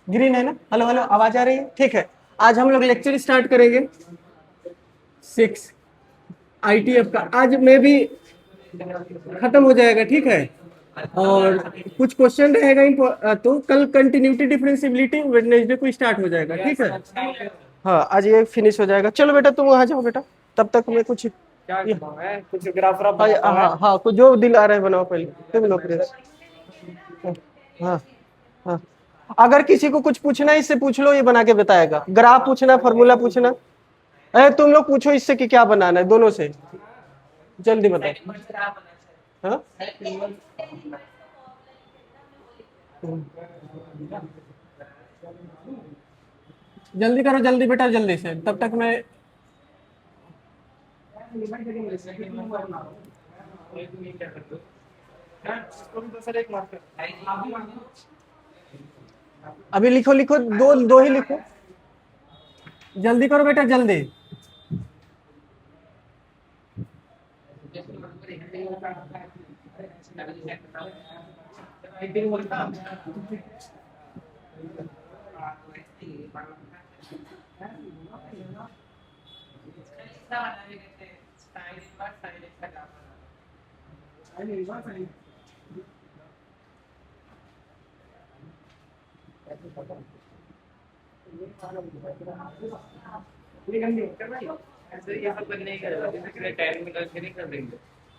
Green है ना? Hello hello, आवाज आ रही है? ठीक है। आज हम लोग लेक्चर स्टार्ट करेंगे 6 ITF का। आज में भी खत्म हो जाएगा, ठीक है। और कुछ क्वेश्चन रहेगा तो कल कंटिन्यूटी डिफरेंशियबिलिटी वेडनेसडे को स्टार्ट हो जाएगा, ठीक है। हाँ, आज ये फिनिश हो जाएगा। चलो बेटा तुम वहां जाओ बेटा, तब तक मैं कुछ कुछ ग्राफ व्राफ हाँ बनाता हूँ हाँ हाँ, कुछ जो दिल आ रहा है बनाओ पहले, तुम लोग प्रेस। हाँ हाँ, अगर किसी को कुछ पूछना है इससे पूछ लो, ये बना के बताएगा। ग्राफ पूछना, फार्मूला पूछना, अरे तुम लोग पूछो इससे कि क्या बनाना है, दोनों से जल्दी बताओ। हाँ जल्दी करो, जल्दी बेटा, जल्दी से, तब तक मैं अभी लिखो लिखो, दो दो ही लिखो, जल्दी करो बेटा, जल्दी।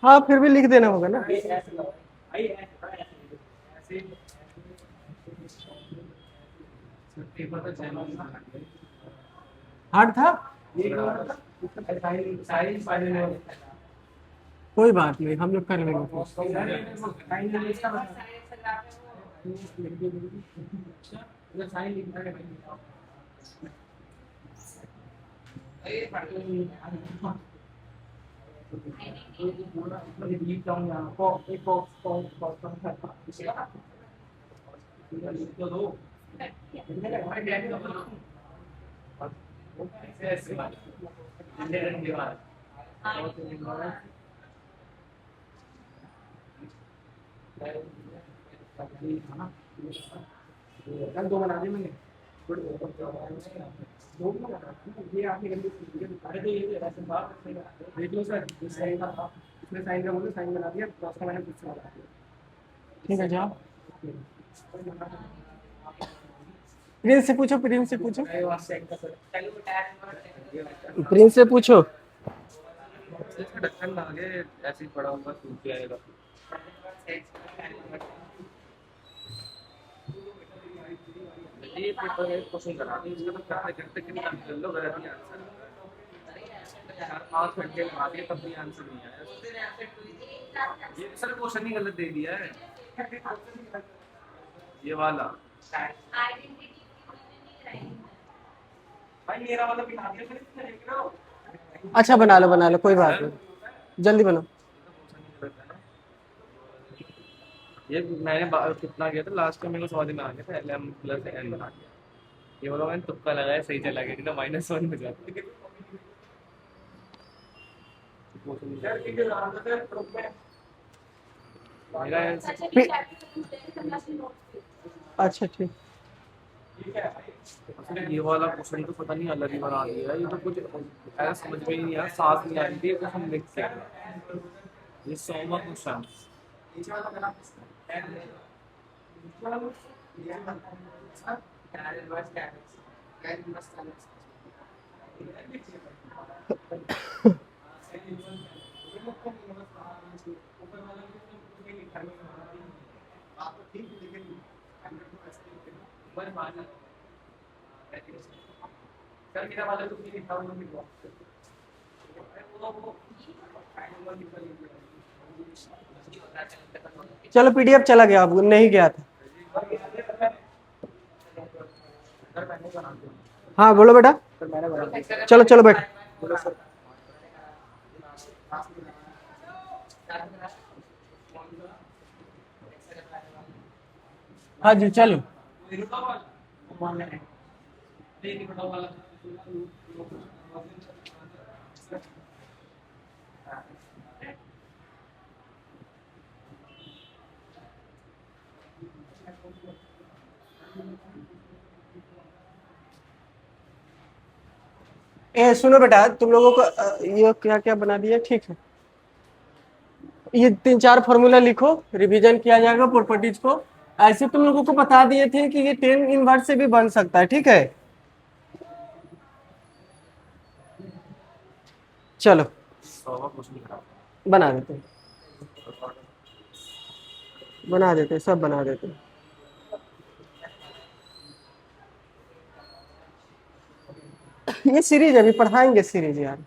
हाँ फिर भी लिख देना होगा ना। हार्ड था, कोई बात नहीं, हम लोग कर लेंगे। ठीक है जाओ, प्रिंस से पूछो, प्रिंस से पूछो, प्रिंस से पूछो। ढक्कन आगे ऐसे ही पड़ा होगा, सूख जाएगा। ये पेपर एक क्वेश्चन करा दी, इसको तो करते करते कितना कर लो, गलत ही आंसर। 4-5 घंटे लगा दिए तब भी आंसर नहीं आया। ये सर क्वेश्चन ही गलत दे दिया है, ये वाला। भाई मेरा वाला बिठा दिया। अच्छा बना लो, कोई बात नहीं, जल्दी बनाओ। ये मैंने कितना किया था लास्ट में, मेरे को समझ में आ गया था, LM + N बना दिया। ये वाला मैंने तुक्का लगाया, सही चला गया, नहीं तो -1 हो जाता। मेरा अच्छा ठीक, ये वाला क्वेश्चन तो पता नहीं अलग ही बना दिया है, ये तो कुछ ऐसा समझ में ही नहीं आया, सांस नहीं आ रही थी तो हम लिख के ये 100वां क्वेश्चन। चलो PDF चला गया, अब नहीं गया था। हाँ बोलो बेटा, चलो चलो बैठ। हाँ जी चलो। ए सुनो बेटा, तुम लोगों को ये क्या क्या बना दिया, ठीक है। ये 3-4 फॉर्मूला लिखो, रिवीजन किया जाएगा प्रॉपर्टीज को। ऐसे तुम लोगों को बता दिए थे कि ये 10 इनवर्स से भी बन सकता है, ठीक है। चलो 100 का कुछ नहीं खा। बना देते हैं, बना देते हैं, सब बना देते हैं। ये सीरीज अभी पढ़ाएंगे सीरीज यार।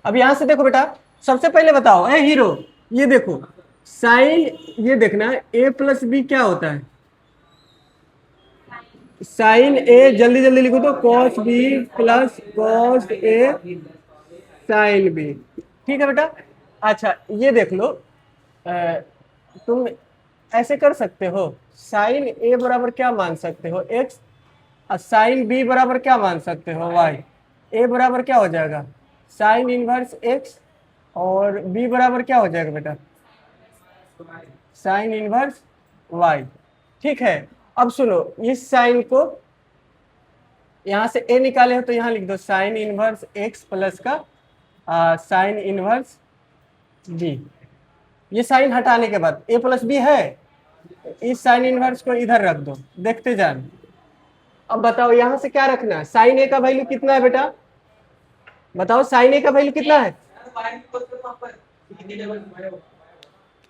अब यहां से देखो बेटा, सबसे पहले बताओ ए हीरो, ये देखो साइन, ये देखना ए प्लस बी क्या होता है। साइन ए, जल्दी जल्दी लिखो तो cos B plus cos A sine B, ठीक है बेटा। अच्छा ये देख लो, अ, तुम ऐसे कर सकते हो, साइन ए बराबर क्या मान सकते हो, एक्स, और साइन बी बराबर क्या मान सकते हो, वाई। ए बराबर क्या हो जाएगा, साइन इनवर्स एक्स, और बी बराबर क्या हो जाएगा बेटा, साइन इनवर्स वाई, ठीक है। अब सुनो, इस साइन को यहां से ए निकाले हो तो यहां लिख दो साइन इनवर्स एक्स प्लस का साइन इनवर्स बी। ये साइन हटाने के बाद ए प्लस बी है, इस साइन इनवर्स को इधर रख दो, देखते जान। अब बताओ यहां से क्या रखना है, साइन ए का वैल्यू कितना है बेटा, बताओ साइन ए का वैल्यू कितना है।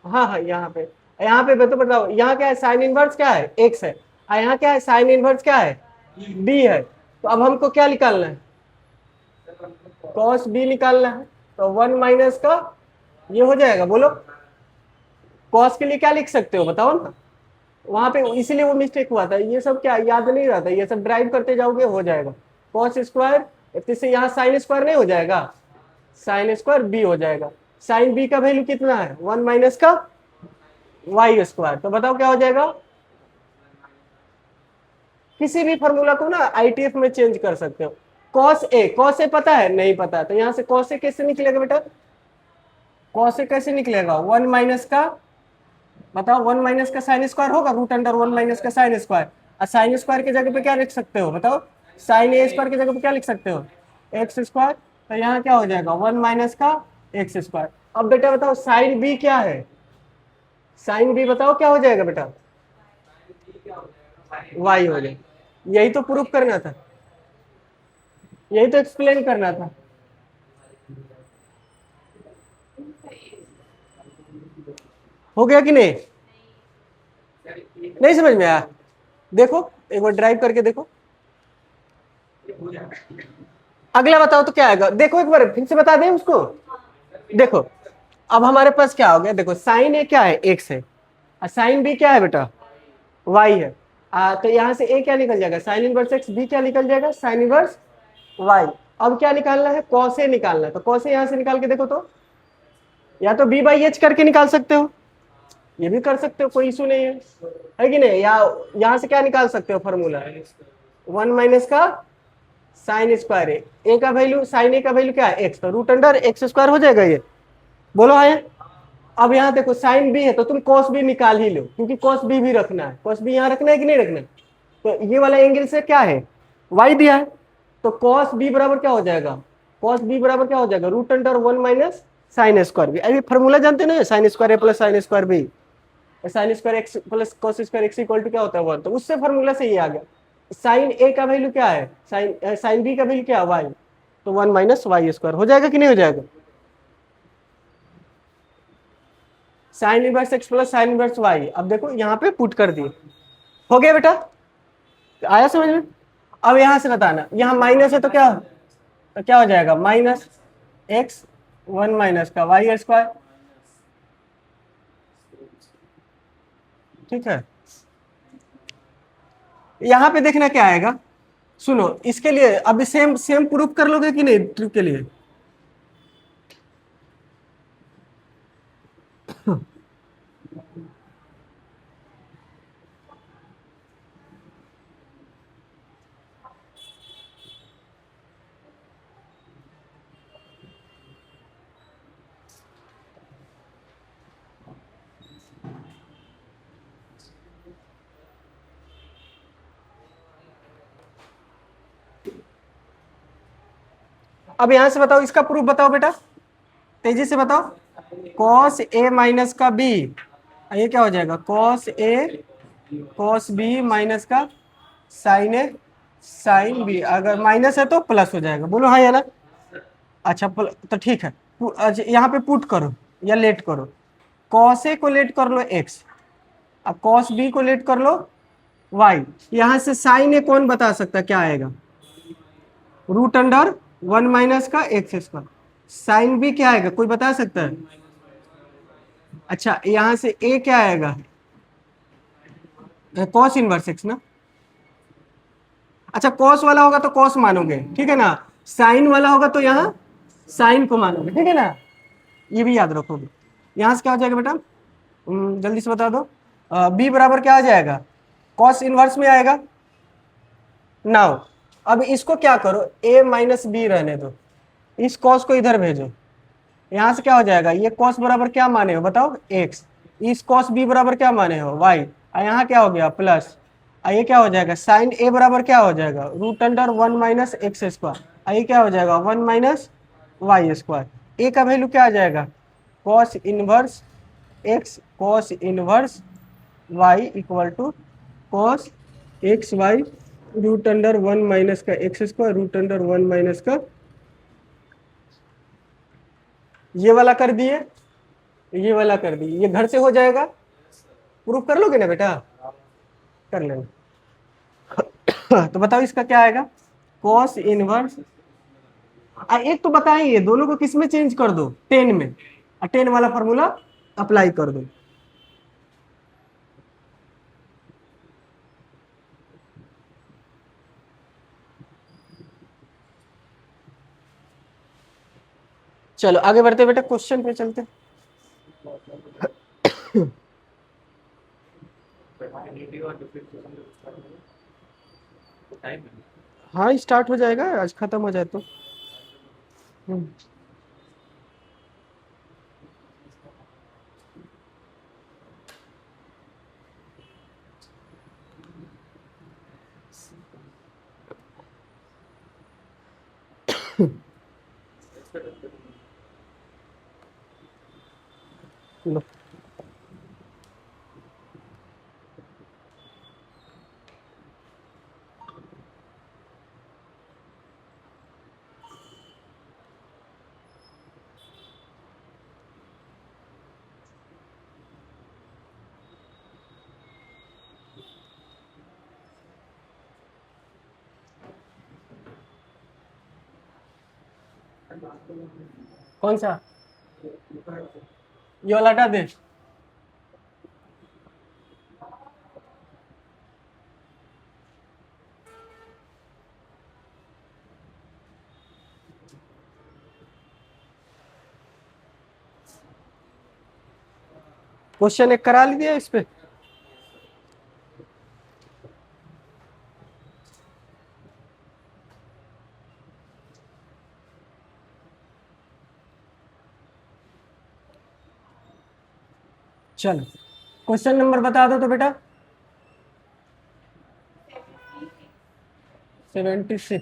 हाँ हाँ, यहाँ पे तो बताओ, यहाँ क्या है, साइन इनवर्स क्या है, एक्स है, और यहाँ क्या है, साइन इनवर्स क्या है, बी है। तो अब हमको क्या निकालना है, कॉस बी निकालना है। तो 1 माइनस का ये हो जाएगा, बोलो कॉस के लिए क्या लिख सकते हो बताओ ना, वहां पे इसीलिए वो मिस्टेक हुआ था, ये सब क्या याद नहीं रहता, ये सब ड्राइव करते जाओगे हो जाएगा। कॉस स्क्वायर, इससे यहाँ साइन स्क्वायर नहीं हो जाएगा, साइन स्क्वायर बी हो जाएगा। साइन बी का वैल्यू कितना है, 1 माइनस का वाई स्क्वायर। तो बताओ क्या हो जाएगा, किसी भी फॉर्मूला को ना आईटीएफ में चेंज कर सकते हो। कॉस ए पता है, नहीं पता, तो यहाँ से कॉस ए कैसे निकलेगा बेटा, कॉस ए कैसे निकलेगा, 1 माइनस का, बताओ 1 माइनस का साइन स्क्वायर होगा, रूट अंडर 1 माइनस का साइन स्क्वायर। और साइन स्क्वायर की जगह पे क्या लिख सकते हो बताओ, साइन ए स्क्वायर की जगह पे क्या लिख सकते हो, एक्स स्क्वायर। तो यहाँ क्या हो जाएगा, 1 माइनस का एक्स स्क्वायर। अब बेटा बताओ साइन बी क्या है, साइन बी बताओ क्या हो जाएगा बेटा, वाई हो जाएगा। यही तो प्रूफ करना था, यही तो एक्सप्लेन करना था। हो गया कि नहीं, नहीं समझ में आया, देखो एक बार ड्राइव करके देखो। अगला बताओ तो क्या आएगा, देखो एक बार फिर से बता दें उसको। देखो अब हमारे पास क्या हो गया, देखो साइन ए क्या है, एक्स है, और साइन बी क्या है बेटा, वाई है। तो यहाँ से ए क्या निकल जाएगा, साइन इनवर्स एक्स, बी क्या निकल जाएगा, साइन इनवर्स वाई। अब क्या निकालना है, कॉस ए निकालना है, तो कॉस ए यहाँ से निकाल के देखो तो, या तो बी बाई एच करके निकाल सकते हो, ये भी कर सकते हो, कोई इशू नहीं है कि नहीं। या यहाँ से क्या निकाल सकते हो फॉर्मूला, 1 माइनस का साइन स्क्वायर ए का वैल्यू, साइन ए का वैल्यू क्या है एक्स, तो रूट अंडर एक्स स्क्वायर हो जाएगा ये, बोलो है। अब यहाँ देखो साइन बी है तो तुम कॉस बी निकाल ही लो, क्योंकि कॉस बी भी रखना है, कॉस बी यहाँ रखना है कि नहीं रखना है। तो ये वाला एंगल से क्या है, वाई दिया है, तो कॉस बी बराबर क्या हो जाएगा, कॉस बी बराबर क्या हो जाएगा, root under 1 minus sine square B. अभी फॉर्मूला जानते ना, sine square A plus sine square B, sine square x plus cos square x equal to क्या होता है 1, तो उससे फॉर्मूला से ये आ गया। साइन ए का वैल्यू क्या है, साइन बी का वैल्यू क्या है, वाई, तो 1 माइनस वाई स्क्वायर हो जाएगा कि नहीं हो जाएगा। Sine inverse x plus sine inverse y, अब देखो यहाँ पे पुट कर दिए, हो गया बेटा, आया समझ में। अब यहां से बताना, यहाँ माइनस है तो क्या हो जाएगा, माइनस एक्स 1 माइनस का वाई स्क्वायर, ठीक है। यहाँ पे देखना क्या आएगा, सुनो इसके लिए अभी सेम सेम प्रूफ कर लोगे कि नहीं ट्रिक के लिए। अब यहाँ से बताओ, इसका प्रूफ बताओ बेटा, तेजी से बताओ। कॉस ए माइनस का बी, ये क्या हो जाएगा, cos A cos B minus का साइन ए साइन बी, अगर माइनस है तो प्लस हो जाएगा, बोलो हाँ या ना। अच्छा तो ठीक है, अच्छा यहाँ पे पुट करो या लेट करो, कॉस ए को लेट कर लो एक्स, अब कॉस बी को लेट कर लो वाई, यहाँ से साइन ए कौन बता सकता है क्या आएगा, रूट अंडर वन माइनस का एक्स स्क्वायर, साइन बी क्या आएगा कोई बता सकता है। अच्छा यहाँ से ए क्या आएगा, कॉस इनवर्स एक्स ना। अच्छा कॉस वाला होगा तो कॉस मानोगे, ठीक है ना, साइन वाला होगा तो यहाँ साइन को मानोगे, ठीक है ना, ये भी याद रखोगे। यहाँ से क्या हो जाएगा बेटा, जल्दी से बता दो, बी बराबर क्या आ जाएगा, कॉस इनवर्स में आएगा। नाउ अब इसको क्या करो, ए माइनस बी रहने दो, इस कॉस को इधर भेजो, यहाँ से क्या हो जाएगा, ये कॉस बराबर क्या माने हो बताओ एक्स, इस कॉस बी बराबर क्या माने हो वाई, यहाँ क्या हो गया प्लस, ये क्या हो जाएगा, साइन ए बराबर क्या हो जाएगा, root under one minus x square, ये क्या हो जाएगा one minus y square, A का वैल्यू क्या आ जाएगा, cos inverse x cos inverse y equal to cos x y root under one minus का x square root under one minus का, ये वाला कर दिए, ये वाला कर दिए, ये घर से हो जाएगा, प्रूफ कर लोगे ना बेटा, कर लेना। तो बताओ इसका क्या आएगा, कॉस इनवर्स, एक तो बताएं ये दोनों को किस में चेंज कर दो, टेन में, टेन वाला फॉर्मूला अप्लाई कर दो। चलो आगे बढ़ते बेटा, क्वेश्चन पे चलते। टाइम हाँ स्टार्ट हो जाएगा आज, खत्म हो जाए तो। हम्म, लो। कौन सा, ये वाला हटा दे। क्वेश्चन एक करा लीजिए इस पे। चलो क्वेश्चन नंबर बता दो तो बेटा, 76।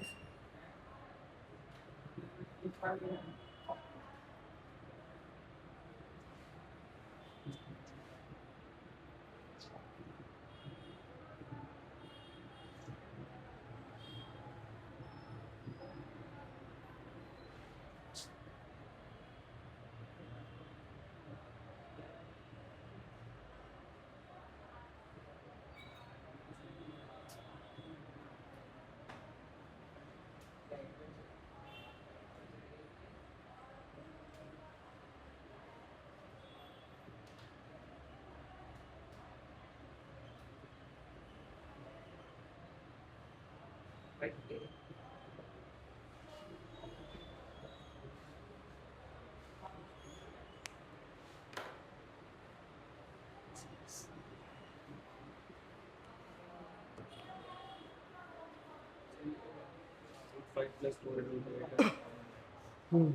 हम्म,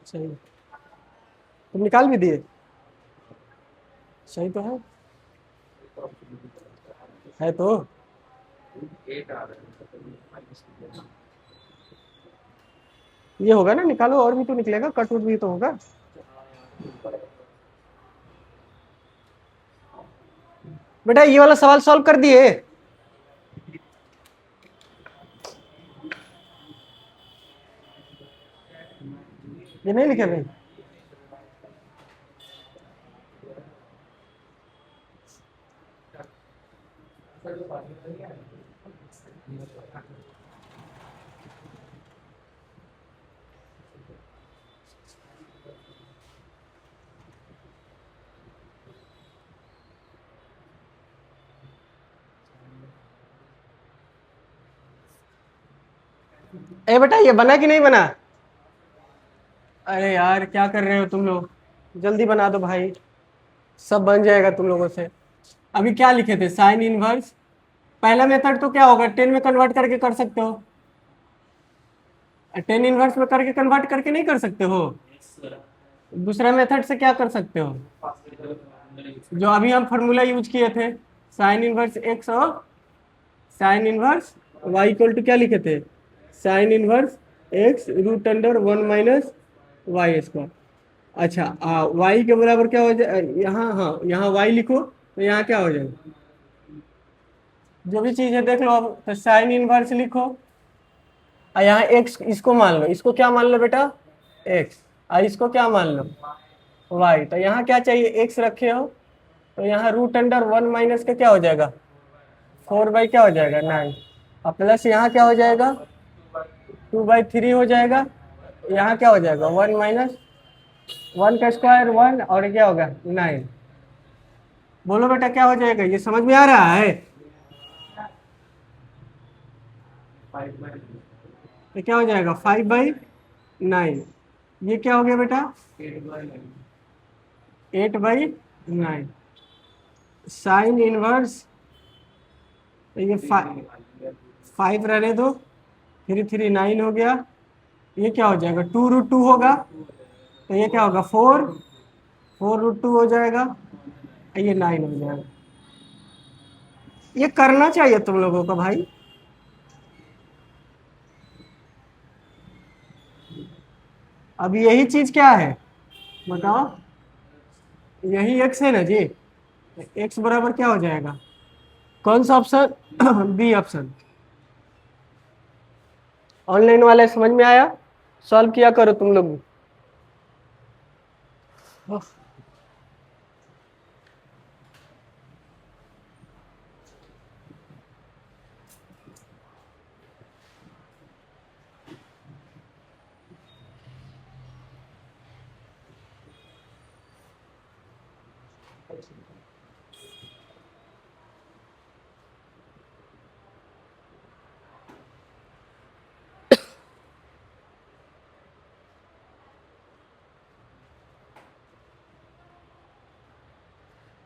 सही, तुम निकाल भी दिए, सही तो है तो, एट आ रहा है ये होगा ना, निकालो, और भी तो निकलेगा, कट वट भी तो होगा। बेटा ये वाला सवाल सॉल्व कर दिए? ये नहीं लिखे भाई? ए बेटा ये बना कि नहीं बना? अरे यार क्या कर रहे हो तुम लोग, जल्दी बना दो भाई, सब बन जाएगा तुम लोगों से। अभी क्या लिखे थे, साइन इनवर्स। पहला मेथड तो क्या होगा, 10 में कन्वर्ट करके कर सकते हो, 10 इनवर्स में करके कन्वर्ट करके नहीं कर सकते हो? दूसरा मेथड से क्या कर सकते हो, जो अभी हम फॉर्मूला यूज किए थे, साइन इनवर्स एक्स और sine inverse y equal to क्या लिखे थे, sine inverse x root under 1 - y square. अच्छा वाई के बराबर क्या हो जाए यहाँ, हाँ यहाँ वाई लिखो तो यहाँ क्या हो जाएगा, जो भी चीज़ है देख लो अब, तो साइन इनवर्स लिखो और यहाँ एक्स इसको मान लो, इसको क्या मान लो बेटा, एक्स, और इसको क्या मान लो, वाई। तो यहाँ क्या चाहिए, एक्स रखे हो, तो यहाँ रूट अंडर 1 - का क्या हो जाएगा, 4 बाई क्या हो जाएगा 9, और प्लस यहाँ क्या हो जाएगा 2/3 हो जाएगा, यहाँ क्या हो जाएगा 1 - 1 का स्क्वायर 1, और क्या होगा 9। बोलो बेटा क्या हो जाएगा, ये समझ में आ रहा है? तो क्या हो जाएगा 5/9, ये क्या हो गया बेटा 8/9, साइन इनवर्स, तो ये 5 रहने दो, 3 3 9 हो गया, ये क्या हो जाएगा 2√2 होगा, तो ये क्या होगा 4 4√2 हो जाएगा, ये 9 हो जाएगा। ये करना चाहिए तुम लोगों को भाई। अब यही चीज क्या है बताओ, यही एक्स है ना जी, एक्स बराबर क्या हो जाएगा, कौन सा ऑप्शन बी ऑप्शन। ऑनलाइन वाले समझ में आया, सॉल्व किया करो तुम लोग।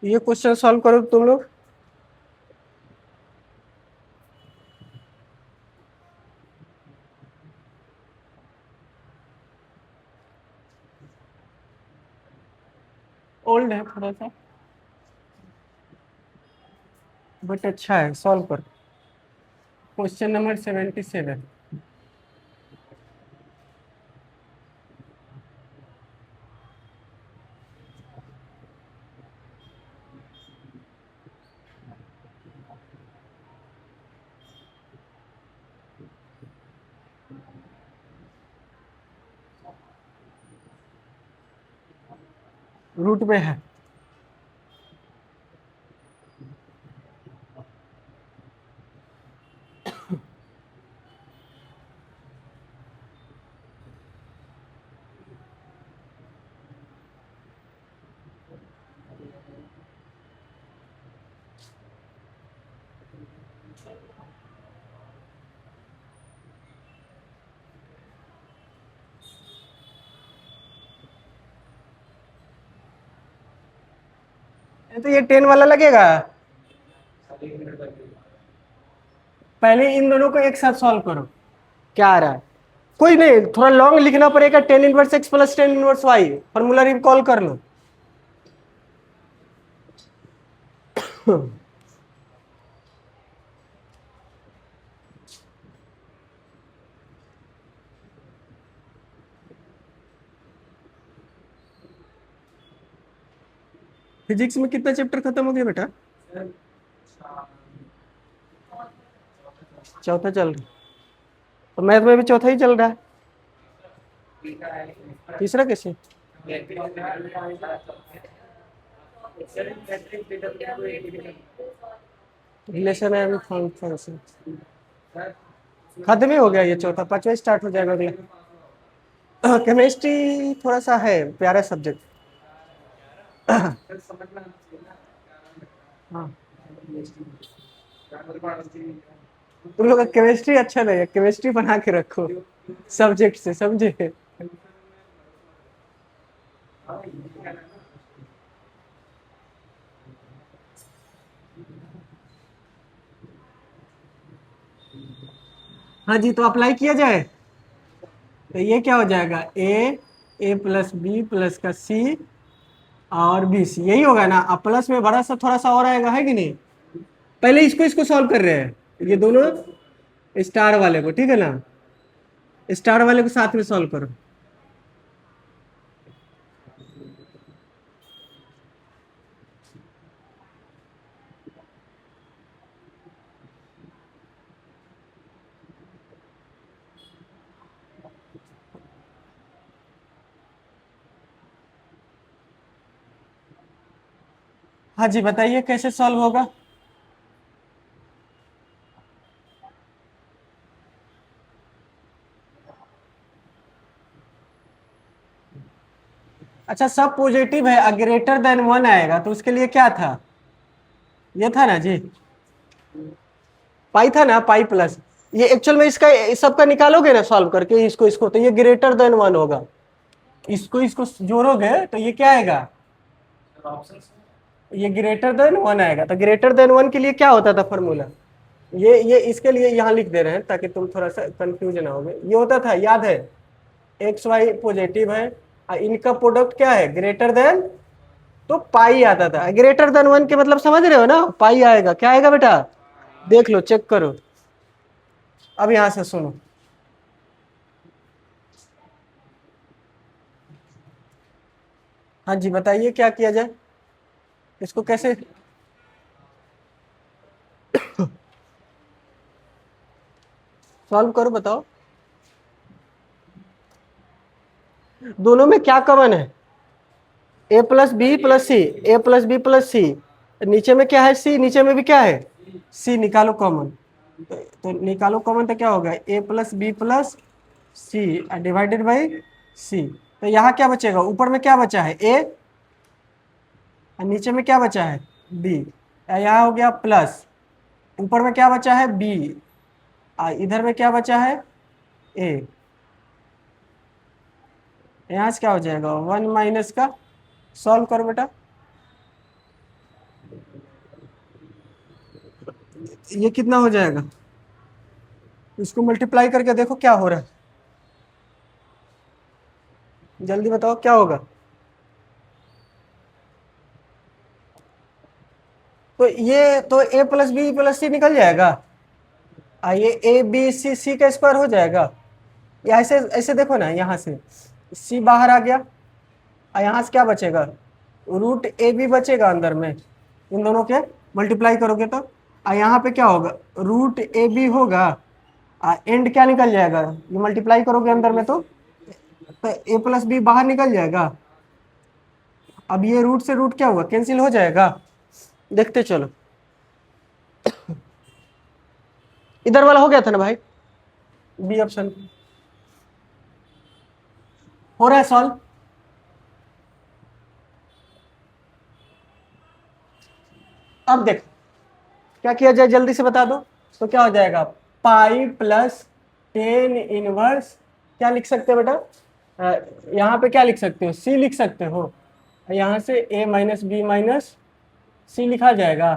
ये क्वेश्चन सॉल्व करो तुम लोग। ओल्ड है थोड़ा सा, बट अच्छा है, सॉल्व करो। Question number 77। रूट में है, तो ये 10 वाला लगेगा। पहले इन दोनों को एक साथ सॉल्व करो, क्या आ रहा है, कोई नहीं, थोड़ा लॉन्ग लिखना पड़ेगा, 10 inverse x plus 10 inverse y, formula recall कर लो। फिजिक्स में कितना चैप्टर खत्म हो गया बेटा? चौथा चल रहा है। तो मैथ में भी चौथा ही चल रहा है, तीसरा कैसे? रिलेशन एंड फंक्शन खत्म ही हो गया, ये चौथा, पांचवा स्टार्ट हो जाएगा अगला। केमिस्ट्री थोड़ा सा है प्यारा सब्जेक्ट। हाँ, तुम लोग का केमिस्ट्री अच्छा नहीं है, केमिस्ट्री बना के रखो सब्जेक्ट से, समझे? हाँ जी, तो अप्लाई किया जाए। तो ये क्या हो जाएगा, ए प्लस बी प्लस का सी और बी सी, यही होगा ना। अब प्लस में बड़ा सा थोड़ा सा और आएगा, है कि नहीं? पहले इसको इसको सॉल्व कर रहे हैं, ये दोनों स्टार वाले को, ठीक है ना? स्टार वाले को साथ में सॉल्व करो। हाँ जी, बताइए कैसे सॉल्व होगा। अच्छा, सब पॉजिटिव है, ग्रेटर देन 1 आएगा, तो उसके लिए क्या था? ये था ना जी, पाई था ना, पाई प्लस। ये एक्चुअल में इसका सबका निकालोगे ना सॉल्व करके, इसको इसको, तो ये ग्रेटर देन 1 होगा। इसको इसको जोड़ोगे तो ये क्या आएगा, ये ग्रेटर देन 1 आएगा। तो ग्रेटर देन 1 के लिए क्या होता था फॉर्मूला, ये इसके लिए यहाँ लिख दे रहे हैं ताकि तुम थोड़ा सा कंफ्यूज ना होगे। ये होता था, याद है, एक्स वाई पॉजिटिव है और इनका प्रोडक्ट क्या है, ग्रेटर देन, तो पाई आता था। ग्रेटर देन 1 के मतलब समझ रहे हो ना, पाई आएगा। क्या आएगा बेटा, देख लो, चेक करो। अब यहां से सुनो, हाँ जी बताइए क्या किया जाए, इसको कैसे? सॉल्व करो, बताओ। दोनों में क्या कॉमन है, ए plus B plus C, A plus B plus सी। नीचे में क्या है, सी, नीचे में भी क्या है, सी। निकालो कॉमन, तो निकालो कॉमन, तो क्या होगा, A plus B plus C divided by C. तो यहाँ क्या बचेगा, ऊपर में क्या बचा है, ए, और नीचे में क्या बचा है, बी। यहाँ हो गया प्लस, ऊपर में क्या बचा है, बी, इधर में क्या बचा है, ए। यहाँ से क्या हो जाएगा, 1 माइनस का, सॉल्व करो बेटा। ये कितना हो जाएगा, इसको मल्टीप्लाई करके देखो क्या हो रहा है, जल्दी बताओ क्या होगा। तो ये तो ए प्लस बी प्लस सी निकल जाएगा, ये ए बी सी, सी का स्क्वायर हो जाएगा। या ऐसे ऐसे देखो ना, यहाँ से सी बाहर आ गया, और यहाँ से क्या बचेगा, रूट ए बी बचेगा अंदर में, इन दोनों के मल्टीप्लाई करोगे तो। यहाँ पे क्या होगा, रूट ए बी होगा, एंड क्या निकल जाएगा, ये मल्टीप्लाई करोगे अंदर में तो ए प्लस बी बाहर निकल जाएगा। अब ये रूट से रूट क्या होगा, कैंसिल हो जाएगा। देखते चलो, इधर वाला हो गया था ना भाई, बी ऑप्शन हो रहा है सॉल्व। अब देखो क्या किया जाए, जल्दी से बता दो। तो क्या हो जाएगा, पाई प्लस 10 इनवर्स, क्या लिख सकते हो बेटा, यहाँ पे क्या लिख सकते हो, सी लिख सकते हो। यहाँ से ए माइनस बी माइनस सी लिखा जाएगा,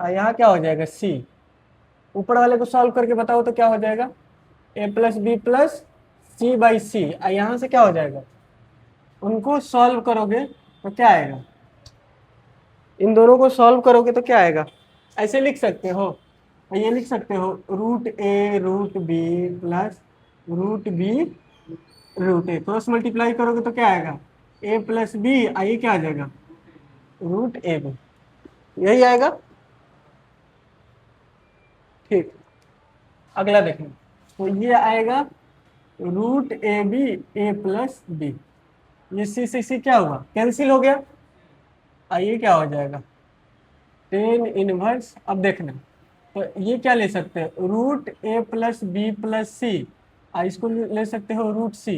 और यहाँ क्या हो जाएगा, सी। ऊपर वाले को सॉल्व करके बताओ तो क्या हो जाएगा, A plus B plus C by C. यहाँ से क्या हो जाएगा, उनको सॉल्व करोगे तो क्या आएगा, इन दोनों को सॉल्व करोगे तो क्या आएगा, ऐसे लिख सकते हो। ये लिख सकते हो, root A root B plus root B root A, cross multiply करोगे तो क्या आएगा, ए प्लस बी, ये क्या आ जाएगा, रूट ए बी, यही आएगा। ठीक, अगला देखें, तो ये आएगा root A B A plus B, ये सी क्या हुआ, कैंसिल हो गया। आइए क्या हो जाएगा, टेन इनवर्स। अब देखना, तो ये क्या ले सकते हैं, रूट ए प्लस बी प्लस सी, इसको ले सकते हो रूट सी।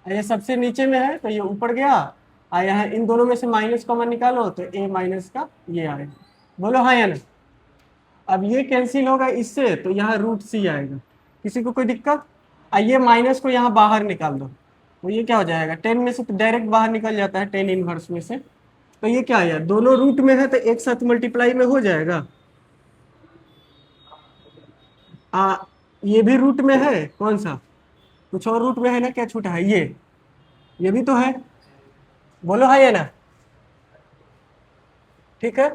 ये सबसे नीचे में है तो ये ऊपर गया, यहाँ इन दोनों में से माइनस कॉमन निकालो तो ए माइनस का ये आएगा। बोलो हाँ या ना। अब ये कैंसिल होगा इससे, तो यहाँ रूट सी आएगा। किसी को कोई दिक्कत। ये माइनस को यहाँ बाहर निकाल दो, तो ये क्या हो जाएगा, 10 में से तो डायरेक्ट बाहर निकल जाता है 10 इनवर्स में से। तो ये क्या है, दोनों रूट में है तो एक साथ मल्टीप्लाई में हो जाएगा। आ ये भी रूट में है, कौन सा, कुछ और रूट में है ना, क्या छूटा है, ये भी तो है। बोलो हाँ या ना। ठीक है,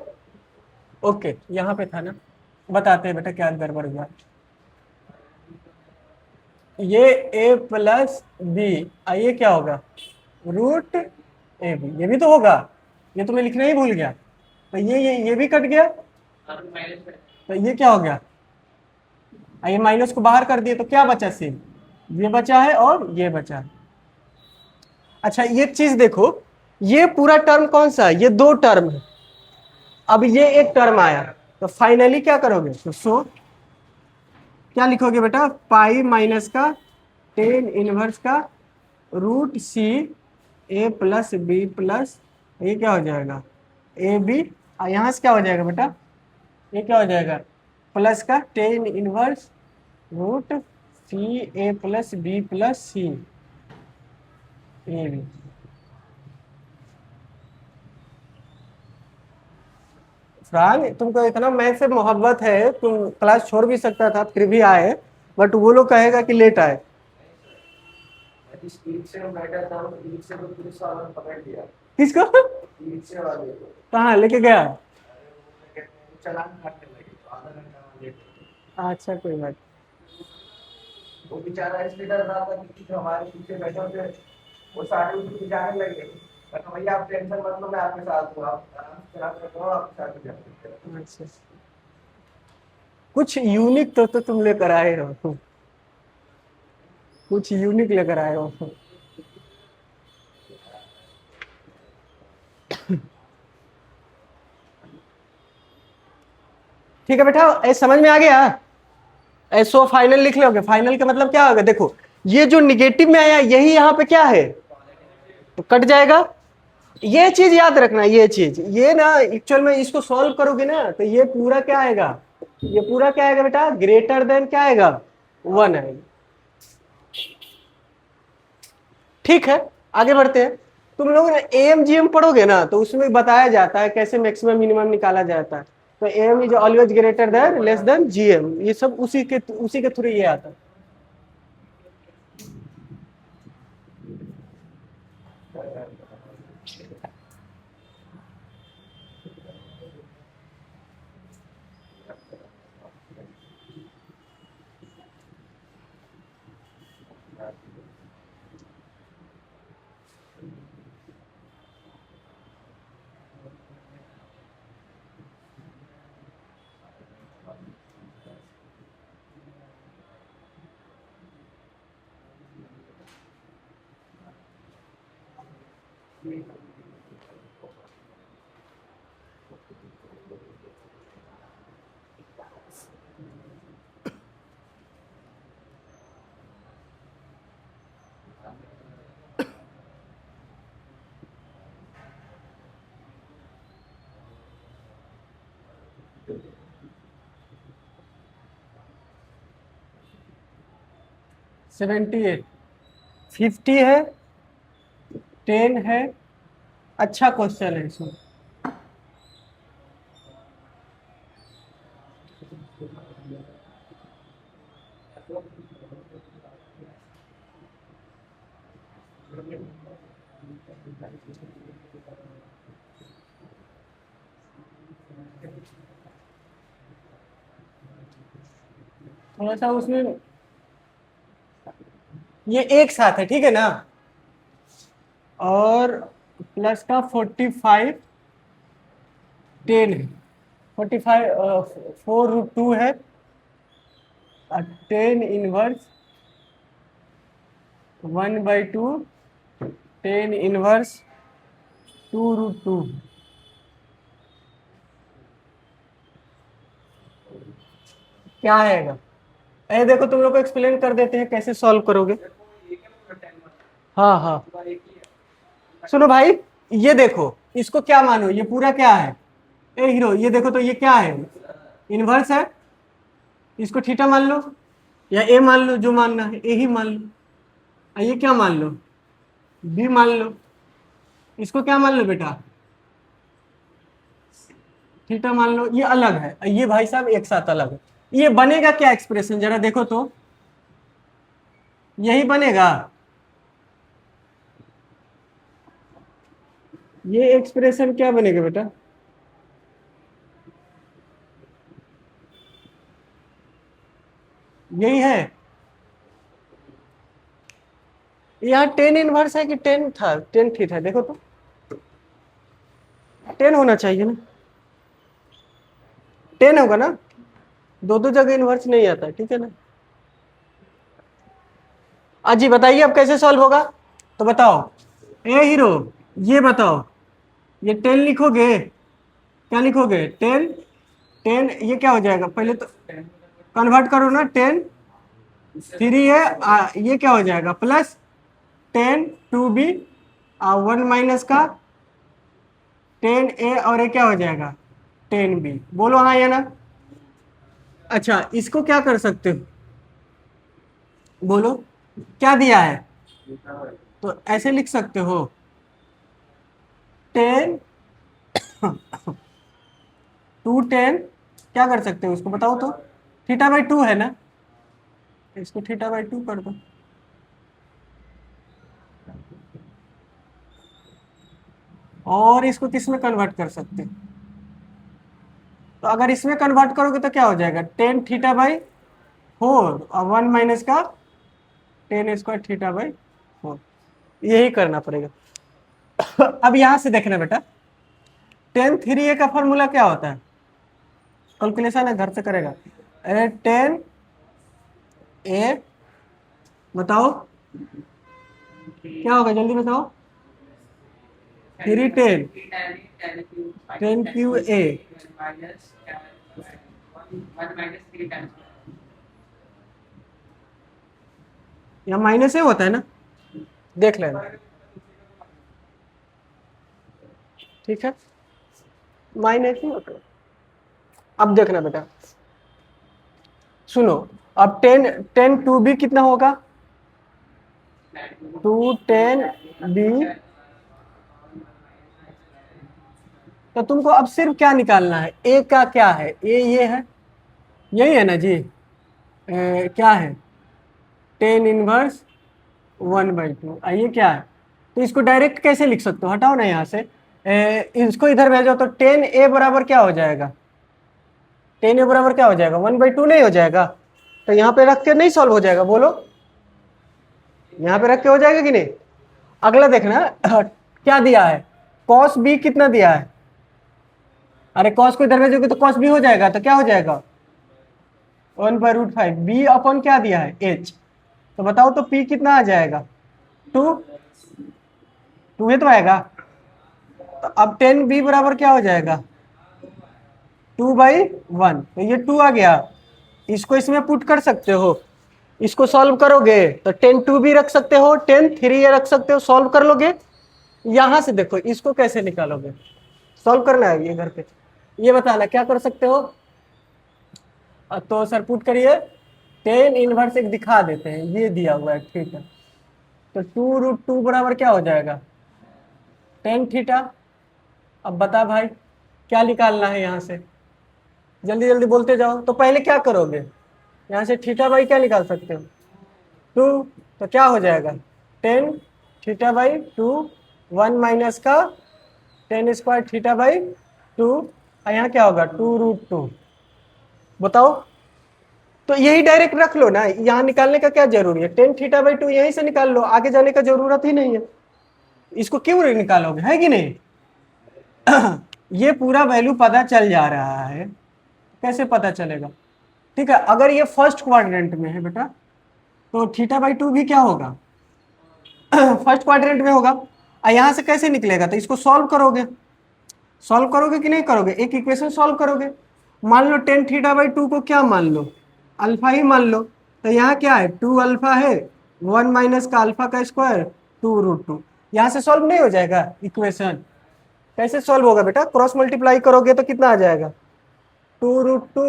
ओके, यहाँ पे था ना, बताते हैं बेटा क्या गड़बड़ हुआ। ये ए प्लस बी, ये क्या होगा, रूट ए बी, ये भी तो होगा, ये तो मैं लिखना ही भूल गया। तो ये भी कट गया, तो ये क्या हो गया, ये माइनस को बाहर कर दिए तो क्या बचा, सेम ये बचा है और ये बचा है। अच्छा ये चीज देखो, ये पूरा टर्म कौन सा है, ये दो टर्म है, अब ये एक टर्म आया, तो फाइनली क्या करोगे, तो क्या लिखोगे बेटा, पाई माइनस का टेन इनवर्स का root C A plus B plus, ये क्या हो जाएगा, ए बी, यहाँ से क्या हो जाएगा बेटा, ये क्या हो जाएगा, प्लस का ten inverse root C A plus B plus C A B. फ्रांक तुमको इतना मैथ से मोहब्बत है, तुम क्लास छोड़ भी सकता था फिर भी आए, बट वो लोग कहेगा कि लेट आए। स्पीड से बैठा था, स्पीड से तो पुलिस वालों ने पकड़ लिया, किसको, स्पीड से वाले को कहाँ लेके गया। चालान काटने लगे, तो आधा घंटा लेट हो अच्छा कोई बात। गया। वो बेचारा इसलिए डर रहा था कि जो हमारे पीछे बैठे थे वो सारे उसको जाने लगे, कहता भैया आप टेंशन मत लो, मैं आपके साथ हूँ, आप आराम से चला सकते हो, आपके साथ जा सकते हो। अच्छा, कुछ यूनिक तो तुम लेकर आए हो, कुछ यूनिक लेकर आए हो। ठीक है बेटा, समझ में आ गया। ऐसो फाइनल लिख लोगे, फाइनल का मतलब क्या होगा, देखो ये जो निगेटिव में आया यही यहाँ पे क्या है, तो कट जाएगा। ये चीज याद रखना, ये चीज, ये ना एक्चुअल में इसको सॉल्व करोगे ना तो ये पूरा क्या आएगा, ये पूरा क्या आएगा बेटा, ग्रेटर देन क्या आएगा, 1 आएगा। ठीक है, आगे बढ़ते हैं। तुम लोग ना एएमजीएम पढ़ोगे ना तो उसमें बताया जाता है कैसे मैक्सिमम मिनिमम निकाला जाता है। तो M is always greater than less than GM, ये सब उसी के थ्रू ये आता है। सेवेंटी एट, 50 है, 10 है। अच्छा क्वेश्चन है इसमें। थोड़ा सा उसमें ये एक साथ है, ठीक है ना, और प्लस का 45 10 है, 45 4√2 है, 10 इनवर्स 1/2, 10 इनवर्स 2√2। क्या आएगा? ए देखो तुम लोग को एक्सप्लेन कर देते हैं कैसे सॉल्व करोगे। हाँ हाँ, सुनो भाई, ये देखो इसको क्या मानो, ये पूरा क्या है? ए हीरो, ये देखो तो ये क्या है? इनवर्स है। इसको थीटा मान लो या ए मान लो, जो मानना है ए ही मान लो। ये क्या मान लो? बी मान लो। इसको क्या मान लो बेटा? थीटा मान लो। ये अलग है, ये भाई साहब एक साथ अलग है। ये बनेगा क्या एक्सप्रेशन, जरा देखो तो, यही बनेगा। ये एक्सप्रेशन क्या बनेगा बेटा? यही है। यहाँ 10 इनवर्स है कि 10 था, 10 थीटा, देखो तो 10 होना चाहिए ना, 10 होगा ना, दो दो जगह इनवर्स नहीं आता, ठीक है ना। जी बताइए अब कैसे सॉल्व होगा, तो बताओ। ए हीरो, ये बताओ, ये 10 लिखोगे, क्या लिखोगे? 10, 10 ये क्या हो जाएगा? पहले तो कन्वर्ट करो ना, 10 3 है, ये क्या हो जाएगा? प्लस 10 2b 1 माइनस का 10a, और ये क्या हो जाएगा? 10b। बोलो हाँ या ना। अच्छा, इसको क्या कर सकते हो, बोलो क्या दिया है? तो ऐसे लिख सकते हो 10 2 10, क्या कर सकते हो इसको बताओ तो? θ/2 है ना, इसको θ/2 कर दो। और इसको किस में कन्वर्ट कर सकते हो? तो अगर इसमें कन्वर्ट करोगे तो क्या हो जाएगा? 10θ/4 और 1 माइनस का 10² θ/4, यही करना पड़ेगा। अब यहां से देखना बेटा, 10 3a का फॉर्मूला क्या होता है? कैलकुलेशन है, घर से करेगा। 10a, बताओ क्या होगा, जल्दी बताओ। 3 10 10 QA, या माइनस ए होता है ना, देख लेना, ठीक है, माइनस ही होता है। अब देखना बेटा, सुनो, अब 10 2b कितना होगा? 210b। तो तुमको अब सिर्फ क्या निकालना है? ए का क्या है? ए ये है, यही है ना जी। क्या है? 10 इनवर्स 1/2, ये क्या है? तो इसको डायरेक्ट कैसे लिख सकते हो? हटाओ ना यहाँ से, इसको इधर भेजो तो 10a बराबर क्या हो जाएगा? 10a बराबर क्या हो जाएगा? 1/2 नहीं हो जाएगा? तो यहाँ पे रख के नहीं सॉल्व हो जाएगा? बोलो, यहाँ पे रख के हो जाएगा कि नहीं? अगला देखना, क्या दिया है? cos b कितना दिया है? अरे cos को इधर भेजोगे तो cos b हो जाएगा, तो क्या हो जाएगा? 1/√5। b अपन क्या दिया है? h। तो बताओ तो p कितना आ जाएगा? 2 2 तो आएगा। तो अब 10b बराबर क्या हो जाएगा? 2/1। तो ये 2 आ गया, इसको इसमें पुट कर सकते हो। इसको सॉल्व करोगे तो 10 2b रख सकते हो, 10 3a रख सकते हो, सॉल्व कर लोगे। यहां से देखो इसको कैसे निकालोगे, सॉल्व करना है ये घर पे, ये बताना क्या कर सकते हो। तो सर पुट करिए, 10 इनवर्स एक दिखा देते हैं, ये दिया हुआ है, ठीक है। तो 2√2 बराबर क्या हो जाएगा? 10 थीटा। अब बता भाई क्या निकालना है यहाँ से, जल्दी जल्दी बोलते जाओ। तो पहले क्या करोगे, यहाँ से θ/, क्या निकाल सकते हो? 2। तो क्या हो जाएगा? 10 θ/2, 1 माइनस का 10² θ/2, और यहाँ क्या होगा? 2√2। बताओ, तो यही डायरेक्ट रख लो ना, यहाँ निकालने का क्या जरूरी है? 10 θ/2 यहीं से निकाल लो, आगे जाने का जरूरत ही नहीं है। इसको क्यों निकालोगे, है कि नहीं? ये पूरा वैल्यू पता चल जा रहा है, कैसे पता चलेगा? ठीक है, अगर ये फर्स्ट क्वाड्रेंट में है बेटा तो θ/2 भी क्या होगा? फर्स्ट क्वाड्रेंट में होगा। यहाँ से कैसे निकलेगा? तो इसको सॉल्व करोगे, सॉल्व करोगे कि नहीं करोगे? एक इक्वेशन सॉल्व करोगे। मान लो tan θ/2 को क्या मान लो? अल्फा ही मान लो। तो यहाँ क्या है? 2 अल्फा है, 1 माइनस का अल्फा का स्क्वायर 2√2। यहाँ से सॉल्व नहीं हो जाएगा इक्वेशन? कैसे सॉल्व होगा बेटा? क्रॉस मल्टीप्लाई करोगे तो कितना आ जाएगा? 2√2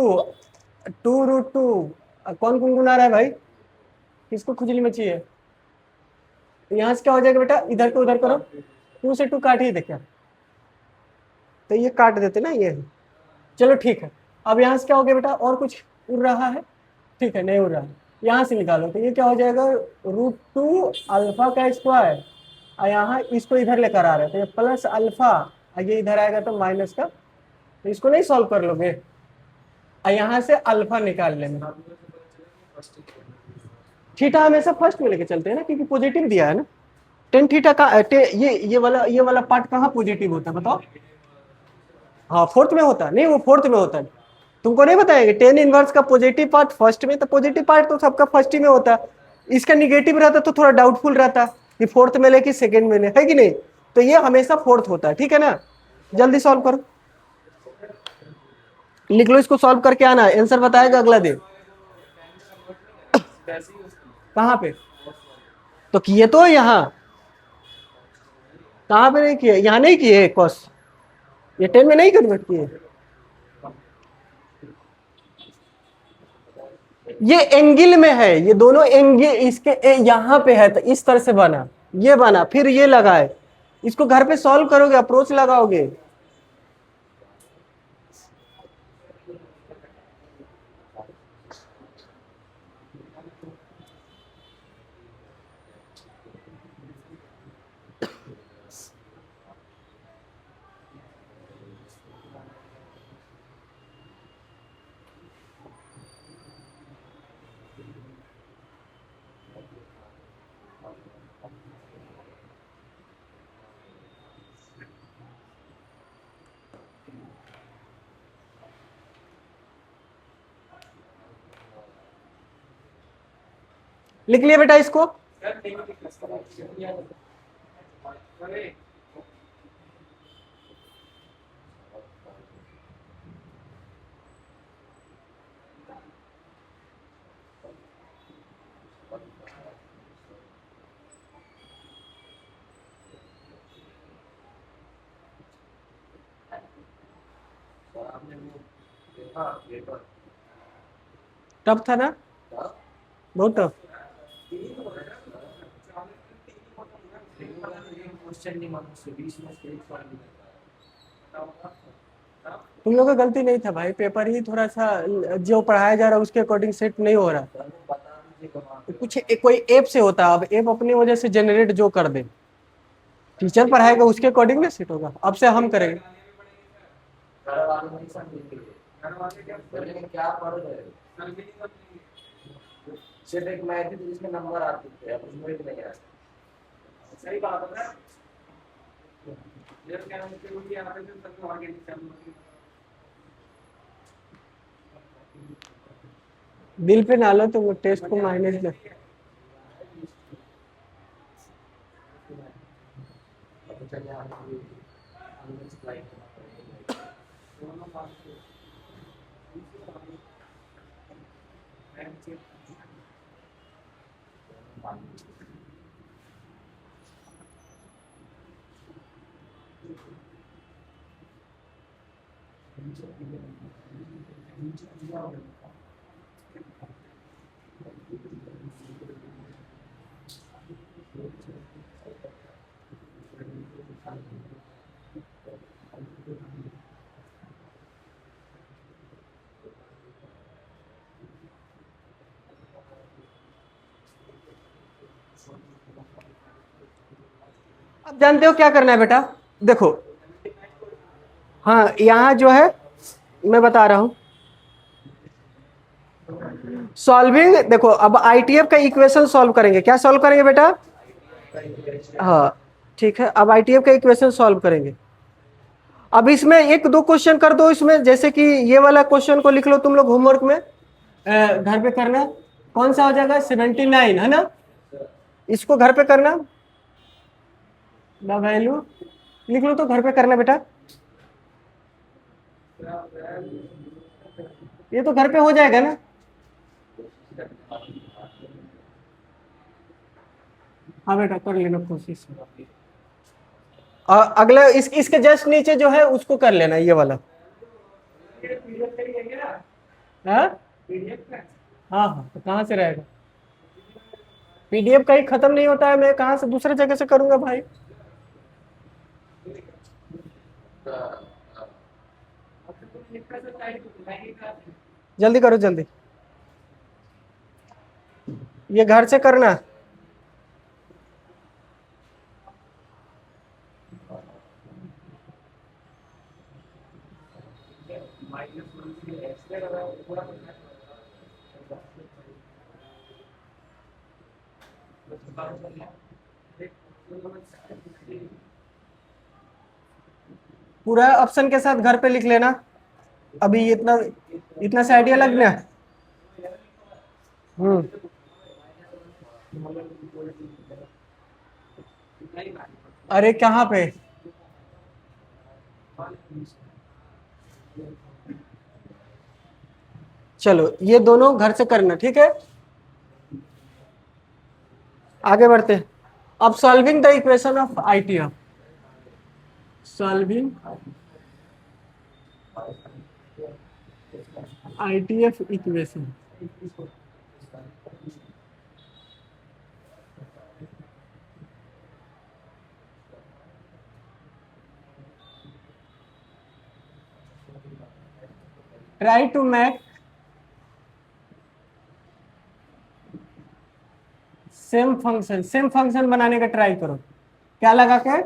2√2। कौन गुनगुना रहा है भाई? किसको खुजली मची है? तो यहाँ से क्या हो जाएगा बेटा? इधर को उधर करो, 2 से 2 काट ही दे क्या? तो ये काट देते ना ये। चलो ठीक है, अब यहाँ से क्या हो गया बेटा? और कुछ उड़ रहा है? ठीक है, नहीं उड़ रहा है। यहाँ से निकालो तो ये क्या हो जाएगा? √2 अल्फा का स्क्वायर, और यहाँ इसको इधर लेकर आ रहे हैं तो ये प्लस अल्फा, और ये इधर आएगा तो माइनस का। तो इसको नहीं सॉल्व कर लोगे? और यहाँ से अल्फा निकाल लेना। थीटा हमेशा फर्स्ट में लेके चलते हैं ना, क्योंकि पॉजिटिव दिया है ना। टेन थीटा का ये वाला पार्ट कहाँ पॉजिटिव होता है बताओ? हाँ फोर्थ में होता है। नहीं, वो फोर्थ में होता है। तुमको नहीं बताएंगे टेन इनवर्स का पॉजिटिव पार्ट फर्स्ट में? तो पॉजिटिव पार्ट तो सबका फर्स्ट ही में होता है। इसका निगेटिव रहता तो थोड़ा डाउटफुल रहता कि फोर्थ में ले कि सेकेंड में ले, है कि नहीं? तो ये हमेशा फोर्थ होता है, ठीक है ना? जल्दी सॉल्व करो, लिख लो इसको, सॉल्व करके आना, आंसर बताएगा अगला दिन। कहाँ पे? तो किए तो यहाँ, कहाँ पे नहीं किए? यहाँ नहीं किए कॉस, ये 10 में नहीं कन्वर्ट किए। ये एंगल में है, ये दोनों एंगल इसके यहाँ पे है, तो इस तरह से बना, ये बना, फिर ये लगाए। इसको घर पे सॉल्व करोगे, अप्रोच लगाओगे। लिख लिया बेटा इसको? टफ था ना? बहुत टफ। तुम लोग का गलती नहीं था भाई, पेपर ही थोड़ा सा जो पढ़ाया जा रहा है उसके अकॉर्डिंग सेट नहीं हो रहा। कुछ कोई ऐप से होता है, अब ऐप अपनी वजह से जनरेट जो कर दे, टीचर पढ़ाएगा उसके अकॉर्डिंग ना सेट होगा। अब से हम करेंगे। क्या पढ़ रहे? सिर्फ एक मैथ थी जिसमें नंबर आते थे, अब उसमें भी नहीं आता। सही बात है ना? ये क्या है कि उनकी आते थे तब तो आगे नहीं चल। दिल पे ना लो, तो वो टेस्ट को माइनस ले। अब जानते हो क्या करना है बेटा? देखो, हाँ यहाँ जो है मैं बता रहा हूं सॉल्विंग। देखो अब आईटीएफ का इक्वेशन सॉल्व करेंगे। क्या सॉल्व करेंगे बेटा? हाँ ठीक है, अब आईटीएफ का इक्वेशन सॉल्व करेंगे। अब इसमें एक दो क्वेश्चन कर दो इसमें, जैसे कि ये वाला क्वेश्चन को लिख लो तुम लोग होमवर्क में, घर पे करना। कौन सा हो जाएगा? 79 है ना? इसको घर पे करना, द वैल्यू लिख लो तो घर पे करना बेटा। ये तो घर पे हो जाएगा ना? हाँ बेटा कर लेना कोशिश। अगला इसके जस्ट नीचे जो है उसको कर लेना, ये वाला। हाँ हाँ हाँ, तो कहाँ से रहेगा? पीडीएफ का ही खत्म नहीं होता है, मैं कहाँ से दूसरे जगह से करूंगा भाई? जल्दी करो जल्दी, ये घर से करना। पूरा ऑप्शन के साथ घर पे लिख लेना। अभी इतना इतना से आइडिया लग गया। हम्म। अरे कहाँ पे? चलो ये दोनों घर से करना, ठीक है? आगे बढ़ते हैं। अब solving the equation of ITF, solving ITF equation. Try to make same function बनाने का ट्राई करो। क्या लगा के?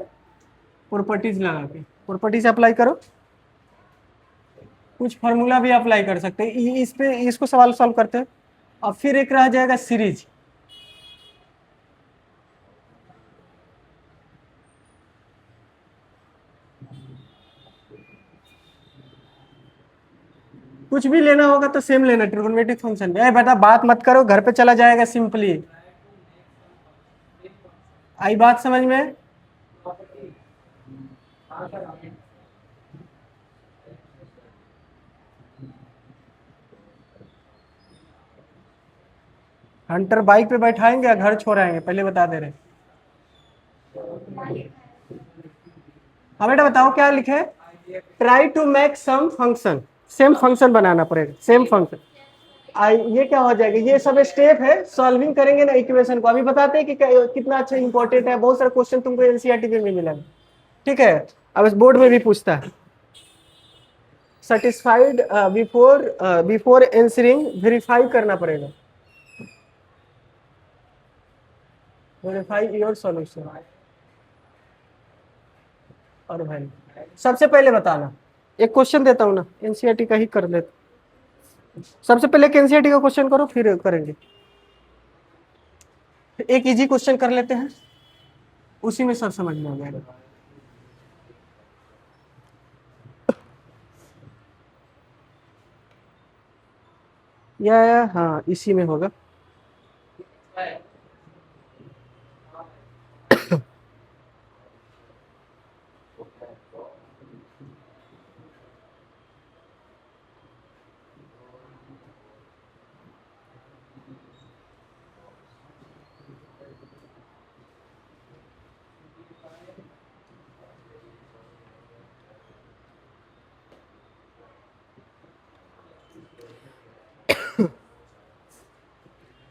प्रॉपर्टीज लगा के, प्रॉपर्टीज अप्लाई करो। कुछ फार्मूला भी अप्लाई कर सकते हैं इस पे, इसको सवाल सॉल्व करते हैं। अब फिर एक रह जाएगा सीरीज। कुछ भी लेना होगा तो सेम लेना, ट्रिगोनोमेट्रिक फंक्शन में। बेटा बात मत करो, घर पे चला जाएगा सिंपली। आई बात समझ में? हंटर बाइक पे बैठाएंगे या घर छोड़ाएंगे, पहले बता दे रहे। हाँ बेटा बताओ क्या लिखे? Try to make some function, same function बनाना पड़ेगा, सेम फंक्शन। ये क्या हो जाएगा? ये सब स्टेप है, सॉल्विंग करेंगे ना इक्वेशन को। अभी बताते हैं कि कितना अच्छा इंपॉर्टेंट है, बहुत सारे क्वेश्चन तुमको एनसीईआरटी में मिलेगा, ठीक है? अब इस बोर्ड में भी पूछता है। सेटिस्फाइड बिफोर आंसरिंग, वेरीफाई करना पड़ेगा, वेरीफाई योर सॉल्यूशन। और भाई सबसे पहले बताना, एक क्वेश्चन देता हूँ ना, एनसीईआरटी का ही कर लेते। सबसे पहले एनसीईआरटी का क्वेश्चन करो, फिर करेंगे। एक इजी क्वेश्चन कर लेते हैं, उसी में सब समझ में आ जाएगा। या हाँ इसी में होगा।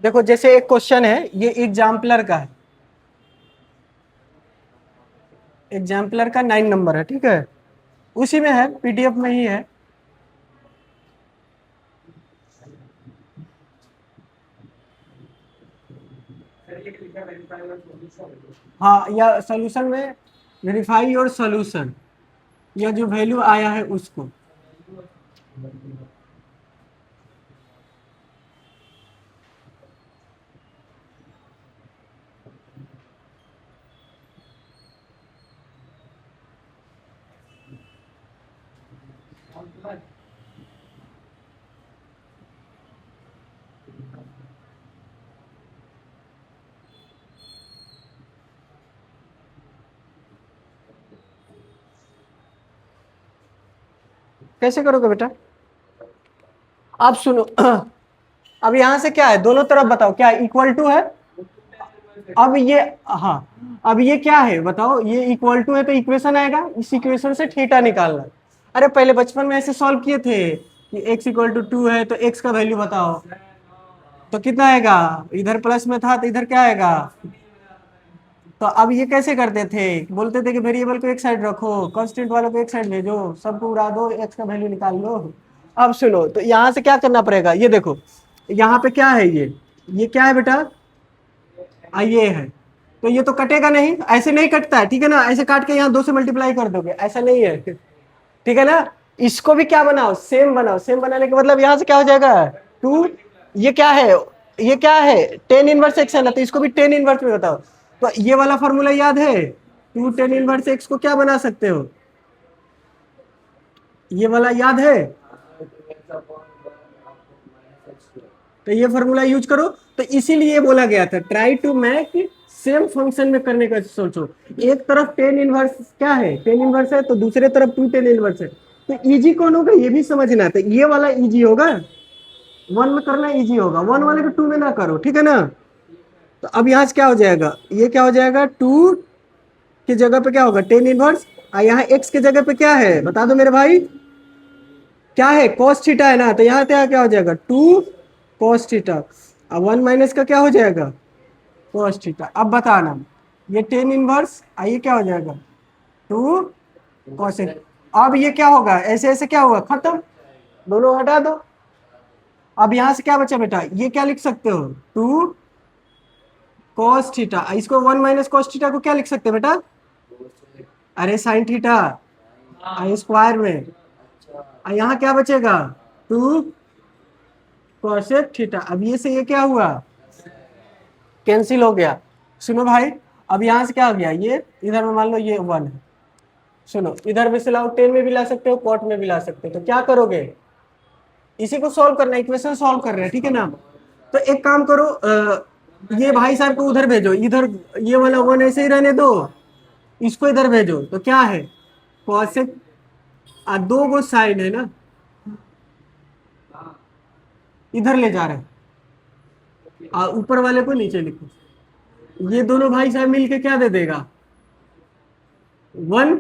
देखो जैसे एक क्वेश्चन है, ये एग्जाम्पलर का है, एग्जाम्पलर का 9 नंबर है, ठीक है? उसी में है, पीडीएफ में ही है। हाँ, या सॉल्यूशन में वेरीफाई योर सॉल्यूशन, या जो वैल्यू आया है उसको। कैसे करोगे बेटा? आप सुनो, अब यहाँ से क्या है, दोनों तरफ बताओ क्या इक्वल टू है। अब ये, हाँ, अब ये क्या है बताओ, ये इक्वल टू है तो इक्वेशन आएगा, इस इक्वेशन से थीटा निकालना। अरे पहले बचपन में ऐसे सॉल्व किए थे कि x इक्वल टू 2 है तो x का वैल्यू बताओ, तो कितना आएगा, इधर प्लस में था तो इधर क्या आएगा। तो अब ये कैसे करते थे, बोलते थे कि वेरिएबल को एक साइड रखो, कांस्टेंट वालों को एक साइड भेजो, सबको उड़ा दो, x का वैल्यू निकाल लो। अब सुनो, तो यहाँ से क्या करना पड़ेगा, ये देखो यहाँ पे क्या है, ये क्या है बेटा, ये है, तो ये तो कटेगा नहीं, ऐसे नहीं कटता है, ठीक है ना, ऐसे काट के यहाँ 2 से मल्टीप्लाई कर दोगे, ऐसा नहीं है, ठीक है ना। इसको भी क्या बनाओ, सेम बनाओ, सेम बनाने का मतलब यहाँ से क्या हो जाएगा 2, ये क्या है, ये क्या है, टेन इनवर्स एक्स है ना, तो इसको भी टेन इनवर्स में बताओ। तो ये वाला फॉर्मूला याद है, 2 टेन इनवर्स एक्स को क्या बना सकते हो, ये वाला याद है, तो ये फॉर्मूला यूज करो। तो इसीलिए बोला गया था try to make same function में करने का सोचो। एक तरफ टेन इनवर्स क्या है, टेन इनवर्स है, तो दूसरे तरफ 2 टेन इनवर्स है, तो इजी कौन होगा ये भी समझना, तो ये वाला इजी होगा, 1 में करना इजी होगा, 1 वाले को 2 में ना करो, ठीक है ना। तो अब यहाँ से क्या हो जाएगा, ये क्या हो जाएगा, 2 की जगह पे क्या होगा टेन इनवर्स, और यहाँ x की जगह पे क्या है बता दो मेरे भाई, क्या है cos थीटा है ना, तो यहाँ क्या हो जाएगा 2 cos थीटा, अब 1 माइनस का क्या हो जाएगा cos थीटा। अब बताना, ये टेन इनवर्स, ये क्या हो जाएगा 2 cos। अब ये क्या होगा, ऐसे ऐसे क्या होगा, खत्म, दोनों हटा दो। अब यहाँ से क्या बचा बेटा, ये क्या लिख सकते हो 2 cos थीटा, इसको 1 माइनस cos थीटा को क्या लिख सकते हैं बेटा, अरे साइन थीटा आई स्क्वायर में, यहाँ क्या बचेगा 2 cosec थीटा। अब ये से ये क्या हुआ, कैंसिल हो गया। सुनो भाई, अब यहाँ से क्या हो गया, ये इधर में मान लो ये 1 है, सुनो इधर में से लाओ, 10 में भी ला सकते हो, कॉट में भी ला सकते हो, तो क्या करोगे, इसी को सॉल्व करना है, इक्वेशन सॉल्व कर रहे हैं, ठीक है ना। तो एक काम करो, ये भाई साहब को उधर भेजो, इधर ये वाला 1 ऐसे ही रहने दो, इसको इधर भेजो, तो क्या है cosec, 2 गो साइन है ना, इधर ले जा रहे हैं, ऊपर वाले को नीचे लिखो, ये दोनों भाई साहब मिलके क्या दे देगा 1,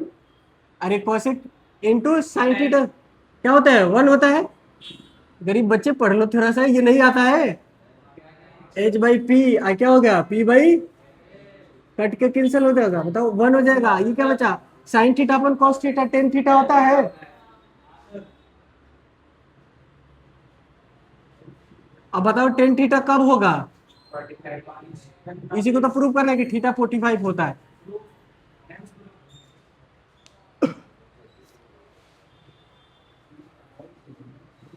अरे cosec इंटू साइन थीटा क्या होता है 1 होता है, गरीब बच्चे पढ़ लो थोड़ा सा, ये नहीं आता है, h बाई पी, क्या हो गया p बाई, कट के कैंसिल हो जाएगा, बताओ 1 हो जाएगा, ये क्या बचा साइन थीटा अपन कॉस थीटा टेन थीटा होता है। अब बताओ टेन थीटा कब होगा, इसी को तो प्रूव करना है कि थीटा 45 होता है।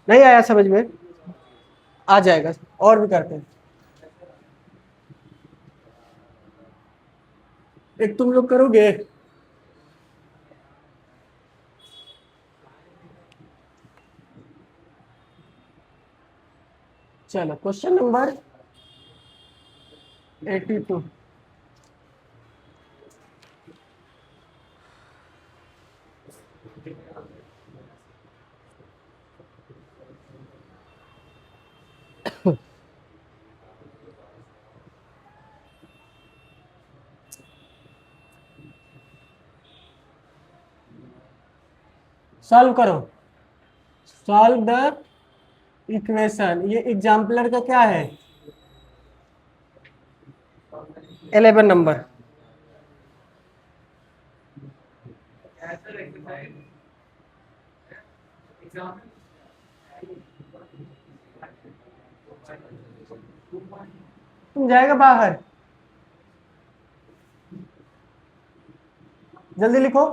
नहीं आया समझ में, आ जाएगा, और भी करते हैं, एक तुम लोग करोगे, चलो क्वेश्चन नंबर 82, सॉल्व करो, सॉल्व द इक्वेशन, ये एग्जाम्पलर का क्या है 11 नंबर, तुम जाएगा बाहर, जल्दी लिखो,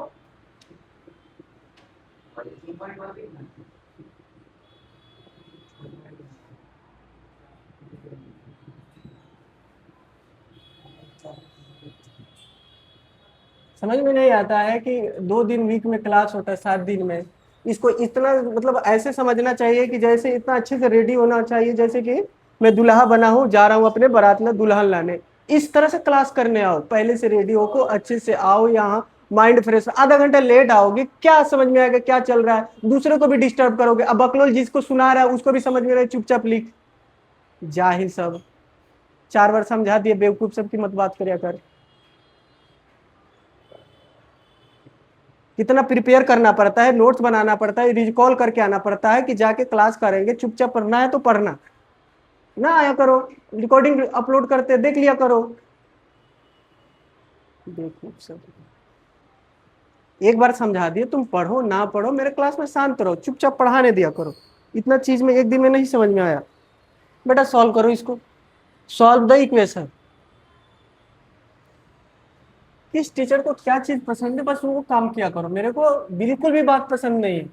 समझ में नहीं आता है कि 2 दिन वीक में क्लास होता है, 7 दिन में इसको इतना मतलब ऐसे समझना चाहिए कि जैसे इतना अच्छे से रेडी होना चाहिए जैसे कि मैं दुल्हा बना हूँ, जा रहा हूँ अपने बारात में दुल्हन लाने। इस तरह से क्लास करने आओ, पहले से रेडी होको अच्छे से आओ यहाँ, माइंड फ्रेश। आधा घंटा लेट आओगे, क्या समझ में आएगा क्या चल रहा है, दूसरे को भी डिस्टर्ब करोगे। अब बकलोल जिसको सुना रहा है उसको भी समझ में रहे, चुपचाप लिख। जाहिल सब 4 बार समझा दिए, बेवकूफ सब की मत बात करिया कर। कितना प्रिपेयर करना पड़ता है, नोट्स बनाना पड़ता है, रिकॉल करके आना पड़ता है कि जाके क्लास करेंगे। चुपचाप पढ़ना है तो पढ़ना, ना आया करो, रिकॉर्डिंग अपलोड करते देख लिया करो। देखो सब एक बार समझा दिए, तुम पढ़ो ना पढ़ो, मेरे क्लास में शांत रहो, चुपचाप पढ़ाने दिया करो। इतना चीज में एक दिन में नहीं समझ में आया, बेटा सॉल्व करो इसको, सॉल्व द इक्वेशन। किस टीचर को क्या चीज पसंद है बस वो काम किया करो, मेरे को बिल्कुल भी बात पसंद नहीं है।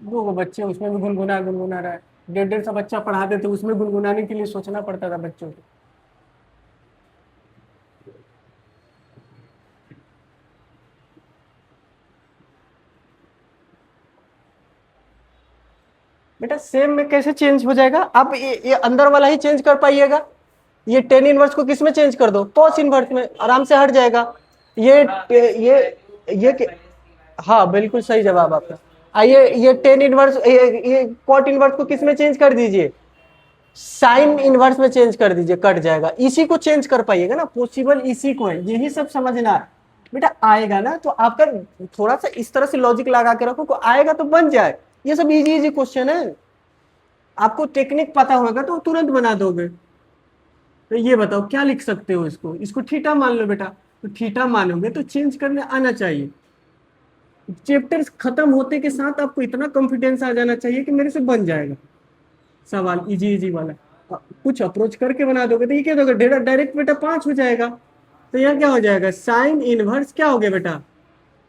दो बच्चे उसमें भी गुनगुना गुनगुना रहा है, 1.5 1.5 सा बच्चा पढ़ाते थे, उसमें गुनगुनाने के लिए सोचना पड़ता था बच्चों को। बेटा सेम में कैसे चेंज हो जाएगा, आप ये अंदर वाला ही चेंज कर पाइएगा। ये टेन इनवर्स को किस में चेंज कर दो, कॉस इनवर्स में, आराम से हट जाएगा। ये हाँ बिल्कुल सही जवाब आपका। आइए ये टेन इनवर्स, ये कॉट इनवर्स को किस में चेंज कर दीजिए, साइन इनवर्स में चेंज कर दीजिए, कट जाएगा। इसी को चेंज कर पाइएगा ना, पॉसिबल इसी को है, यही सब समझना है। बेटा आएगा ना तो आपका थोड़ा सा इस तरह से लॉजिक लगा के रखो, को आएगा तो बन जाए। ये सब इजी इजी क्वेश्चन है, आपको टेक्निक पता होगा तो तुरंत बना दोगे। तो ये बताओ क्या लिख सकते हो, इसको इसको थीटा मान लो बेटा, तो थीटा मानोगे तो चेंज करने आना चाहिए। चैप्टर खत्म होते के साथ आपको इतना कॉन्फिडेंस आ जाना चाहिए कि मेरे से बन जाएगा सवाल, इजी इजी वाला। कुछ अप्रोच करके बना दोगे तो ये क्या दोगे, डायरेक्ट बेटा 5 हो जाएगा। तो यहाँ क्या हो जाएगा, साइन इनवर्स क्या हो गया बेटा,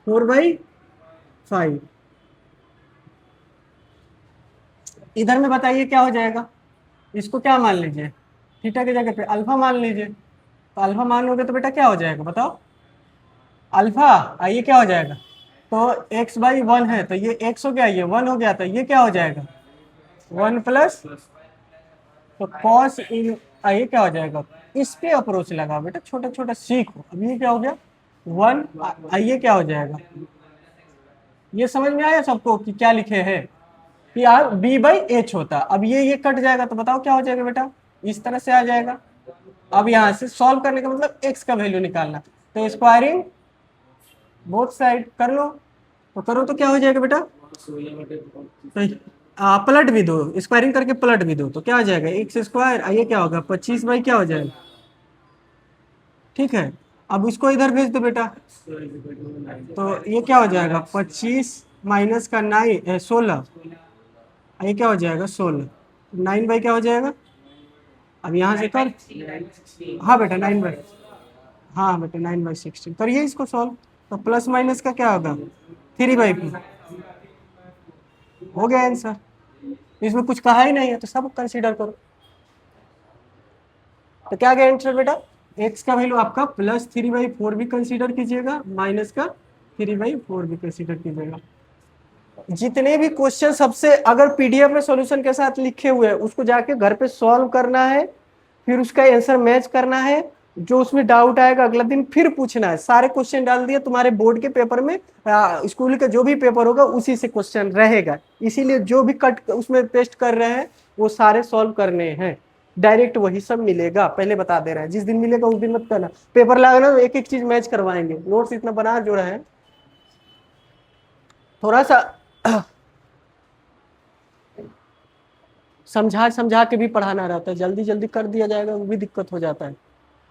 4/5। इधर में बताइए क्या हो जाएगा, इसको क्या मान लीजिए, थीटा की जगह पे अल्फा मान लीजिए। तो अल्फा मान लोगे तो बेटा क्या हो जाएगा बताओ, अल्फा आइए क्या हो जाएगा, तो x/1 है तो ये x हो गया, ये 1 हो गया, तो ये क्या हो जाएगा 1 प्लस, तो कॉस इन आइए क्या हो जाएगा। इस पे अप्रोच लगा बेटा, छोटा छोटा सीखो। अब ये क्या हो गया 1, आइए क्या हो जाएगा, ये समझ में आया सबको कि क्या लिखे हैं कि यार b/h होता। अब ये कट जाएगा तो बताओ क्या हो जाएगा बेटा, इस तरह से आ जाएगा। अब यहाँ से सॉल्व करने का मतलब x का वैल्यू निकालना, तो स्क्वायरिंग बोथ साइड कर लो, तो करो तो क्या हो जाएगा बेटा, तो पलट भी दो, स्क्वायरिंग करके पलट भी दो तो क्या हो जाएगा x², ये क्या होगा 25 क्या हो जाएगा। ठीक है, अब इसको इधर भेज दो बेटा, तो ये क्या हो जाएगा 25 माइनस का 9 16, ये क्या हो जाएगा 16, 9 क्या हो जाएगा। अब यहाँ से कर, हाँ बेटा 9, हाँ बेटा 9/16 करिए इसको सॉल्व। तो प्लस माइनस का क्या होगा 3/2, हो गया आंसर। इसमें कुछ कहा ही नहीं है तो सब कंसीडर करो। तो क्या गया आंसर बेटा, एक्स का वैल्यू आपका +3/4 भी कंसीडर कीजिएगा, माइनस का 3/4 भी कंसीडर कीजिएगा। जितने भी क्वेश्चन सबसे अगर पीडीएफ में सॉल्यूशन के साथ लिखे हुए हैं उसको जाके घर पे सॉल्व करना है, फिर उसका आंसर मैच करना है। जो उसमें डाउट आएगा अगला दिन फिर पूछना है। सारे क्वेश्चन डाल दिए तुम्हारे बोर्ड के पेपर में, स्कूल का जो भी पेपर होगा उसी से क्वेश्चन रहेगा। इसीलिए जो भी कट उसमें पेस्ट कर रहे हैं वो सारे सॉल्व करने हैं, डायरेक्ट वही सब मिलेगा। पहले बता दे रहे हैं, जिस दिन मिलेगा उस दिन मत करना, पेपर लगाना तो एक एक चीज मैच करवाएंगे। नोट्स इतना बना जो रहे हैं, थोड़ा सा समझा समझा के भी पढ़ाना रहता है, जल्दी जल्दी कर दिया जाएगा वो भी दिक्कत हो जाता है।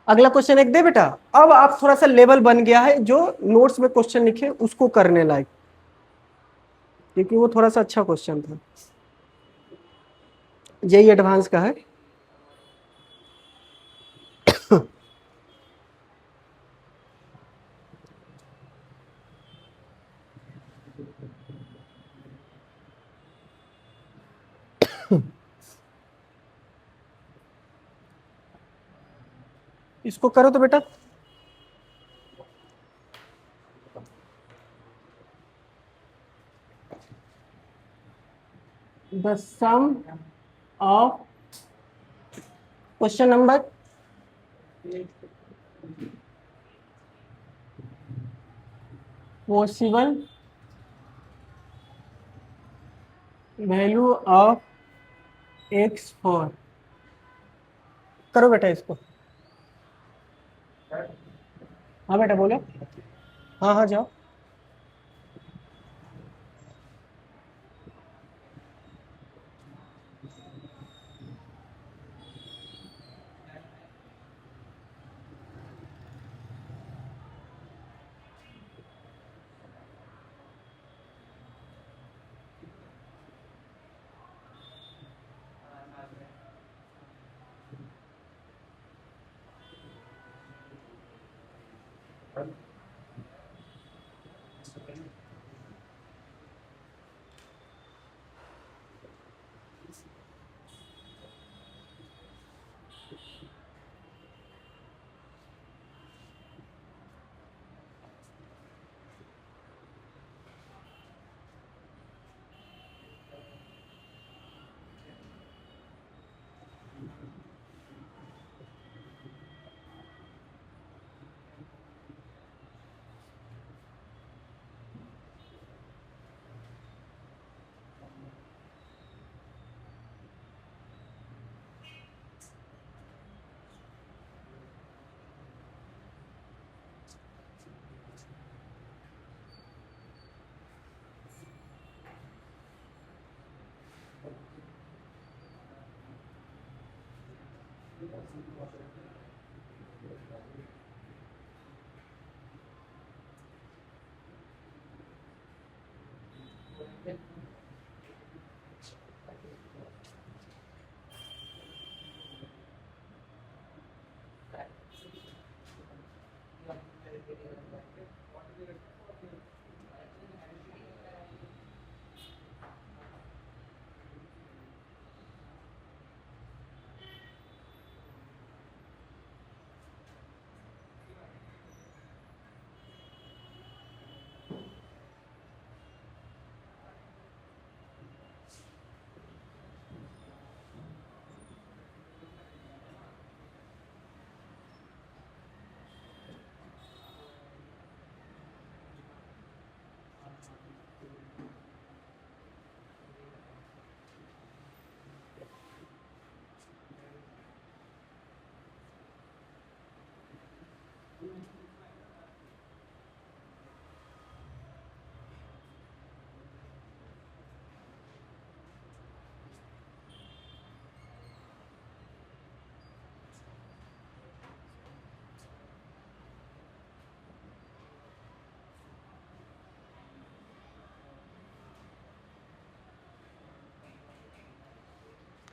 अगला क्वेश्चन एक दे बेटा, अब आप थोड़ा सा लेवल बन गया है जो नोट्स में क्वेश्चन लिखे उसको करने लायक, क्योंकि वो थोड़ा सा अच्छा क्वेश्चन था, यही एडवांस का है। इसको करो तो बेटा। The sum of question number possible value of x for. करो बेटा इसको। हाँ बेटा बोलो। हाँ हाँ जाओ।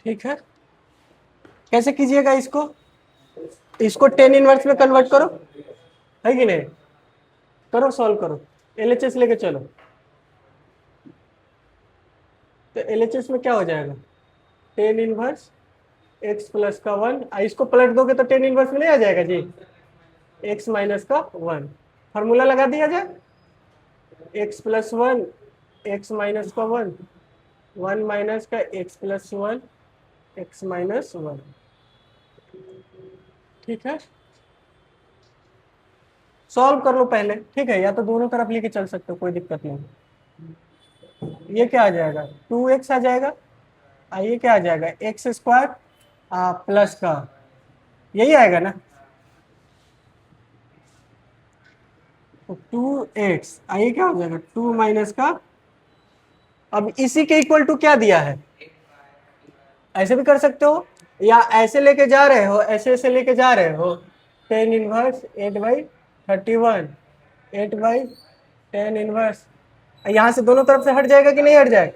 ठीक है, कैसे कीजिएगा इसको? इसको टेन इनवर्स में कन्वर्ट करो, है कि नहीं? करो, सॉल्व करो, एलएचएस लेके चलो। तो एलएचएस में क्या हो जाएगा? टेन इनवर्स एक्स प्लस का 1, इसको पलट दोगे तो टेन इनवर्स में नहीं आ जाएगा जी, एक्स माइनस का 1। फार्मूला लगा दिया जाए, एक्स प्लस 1 एक्स माइनस का 1, 1 माइनस का एक्स प्लस 1 एक्स माइनस 1। ठीक है, सॉल्व कर लो पहले, ठीक है, या तो दोनों तरफ लेके चल सकते हो, कोई दिक्कत नहीं। ये क्या आ जाएगा? 2x आ जाएगा, ये क्या आ जाएगा? एक्स स्क्वायर प्लस का, यही आएगा ना? तो 2x, ये क्या हो जाएगा? 2 माइनस का, अब इसी के इक्वल टू क्या दिया है? ऐसे भी कर सकते हो, या ऐसे लेके जा रहे हो, ऐसे ऐसे लेके जा रहे हो, टेन इनवर्स 8/31, 8/10 इनवर्स, यहाँ से दोनों तरफ से हट जाएगा कि नहीं हट जाएगा?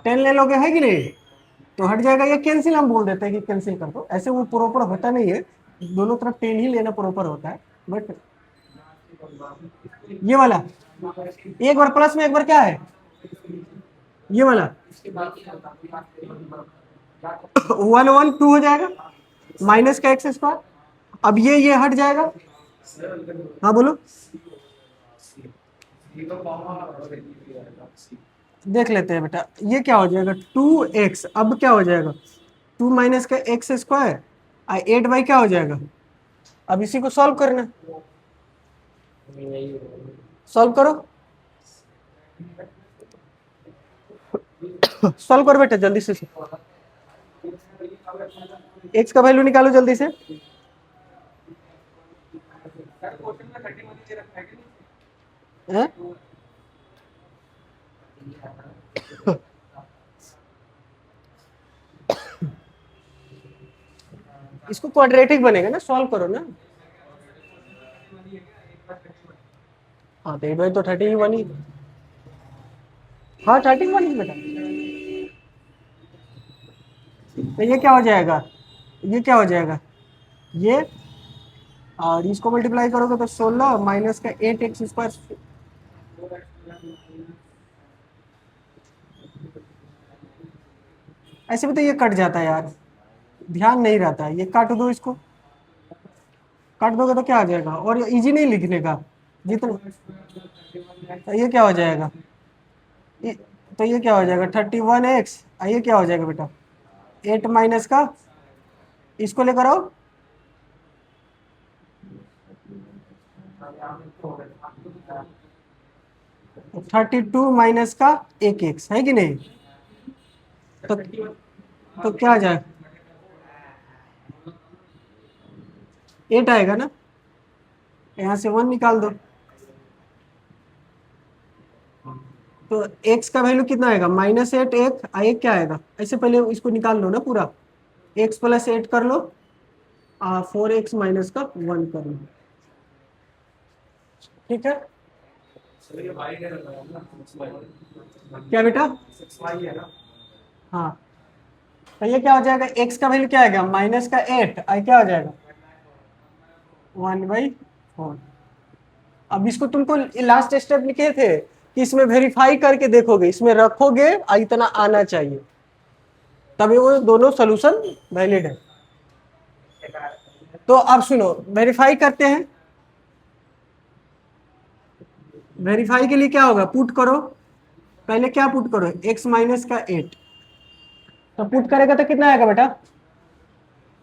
10 ले लोगे, है कि नहीं? तो हट जाएगा, या कैंसिल हम बोल देते हैं कि कैंसिल कर दो, ऐसे वो प्रॉपर होता नहीं है, दोनों तरफ 10 ही लेना प्रॉपर होता है। बट ये वाला एक बार प्लस में एक बार क्या है? ये वाला 1/2 हो जाएगा माइनस का एक्स स्क्वायर। अब ये हट जाएगा। हाँ बोलो, देख लेते हैं बेटा, ये क्या हो जाएगा 2x। अब क्या हो जाएगा 2 माइनस का एक्स स्क्वायर 8 बाई क्या हो जाएगा। अब इसी को सॉल्व करना, सॉल्व करो, सॉल्व करो बेटा जल्दी से। एक्स का वैल्यू निकालो जल्दी से। हैं? इसको क्वाड्रेटिक बनेगा ना, सॉल्व करो ना। हाँ तो 8 बाई तो 31 ही। हाँ 31 ही बेटा। तो ये क्या हो जाएगा, ये क्या हो जाएगा, ये और इसको मल्टीप्लाई करोगे तो 16 माइनस का 8x स्क्वायर। ऐसे भी तो ये कट जाता है यार, ध्यान नहीं रहता है। ये काट दो, इसको काट दोगे तो क्या आ जाएगा, और इजी नहीं लिखने का जितना। तो ये क्या हो जाएगा, तो ये क्या हो जाएगा 31x। ये क्या हो जाएगा बेटा 8 माइनस का, इसको लेकर आओ, तो 32 माइनस का 1x है कि नहीं। तो क्या आ जाएगा 8 आएगा ना, यहाँ से 1 निकाल दो। तो x का वैल्यू कितना आएगा -8 एक क्या आएगा, ऐसे पहले इसको निकाल लो ना पूरा, x + 8 कर लो, 4x माइनस का 1 कर लो, ठीक है। क्या बेटा, हाँ तो ये क्या हो जाएगा, x का वैल्यू क्या आएगा -8 क्या हो जाएगा 1/4। अब इसको तुमको लास्ट स्टेप लिखे थे कि इसमें वेरीफाई करके देखोगे, इसमें रखोगे इतना आना चाहिए, तभी वो दोनों सोल्यूशन वैलिड है। तो अब सुनो, वेरीफाई करते हैं। वेरीफाई के लिए क्या होगा, पुट करो, पहले क्या पुट करो x माइनस का 8। तो पुट करेगा तो कितना आएगा बेटा,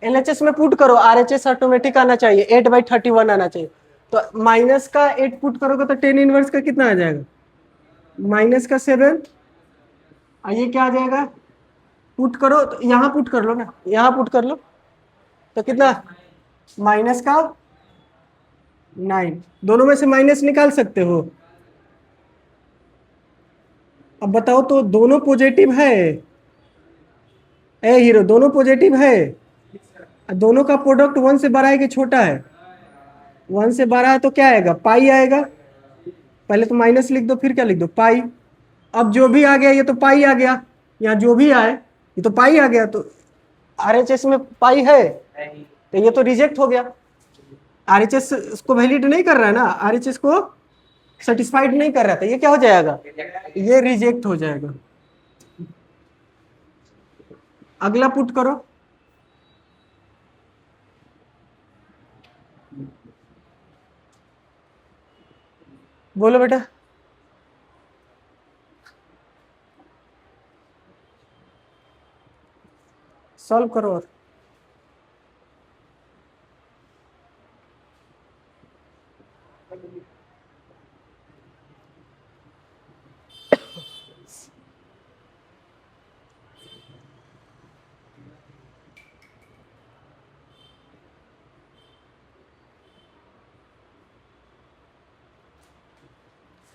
LHS में पुट करो, RHS ऑटोमेटिक आना चाहिए, 8/31 आना चाहिए। तो माइनस का 8 पुट करोगे तो 10 इनवर्स का कितना आ जाएगा माइनस का 7। ये क्या आ जाएगा, पुट करो तो यहाँ पुट कर लो ना, यहाँ पुट कर लो तो कितना माइनस का 9। दोनों में से माइनस निकाल सकते हो। अब बताओ तो दोनों पॉजिटिव है, ए हीरो दोनों पॉजिटिव है, दोनों का प्रोडक्ट 1 से बड़ा है कि छोटा है, 1 से बड़ा है तो क्या आएगा पाई आएगा। पहले तो माइनस लिख दो फिर क्या लिख दो पाई। अब जो भी आ गया ये तो पाई आ गया, यहाँ जो भी आए ये तो पाई आ गया, तो RHS में पाई है तो ये तो रिजेक्ट हो गया। RHS को वैलिड नहीं कर रहा है ना, RHS को सेटिस्फाइड नहीं कर रहा था, ये क्या हो जाएगा, ये रिजेक्ट हो जाएगा। अगला पुट करो, बोलो बेटा। सॉल्व करो और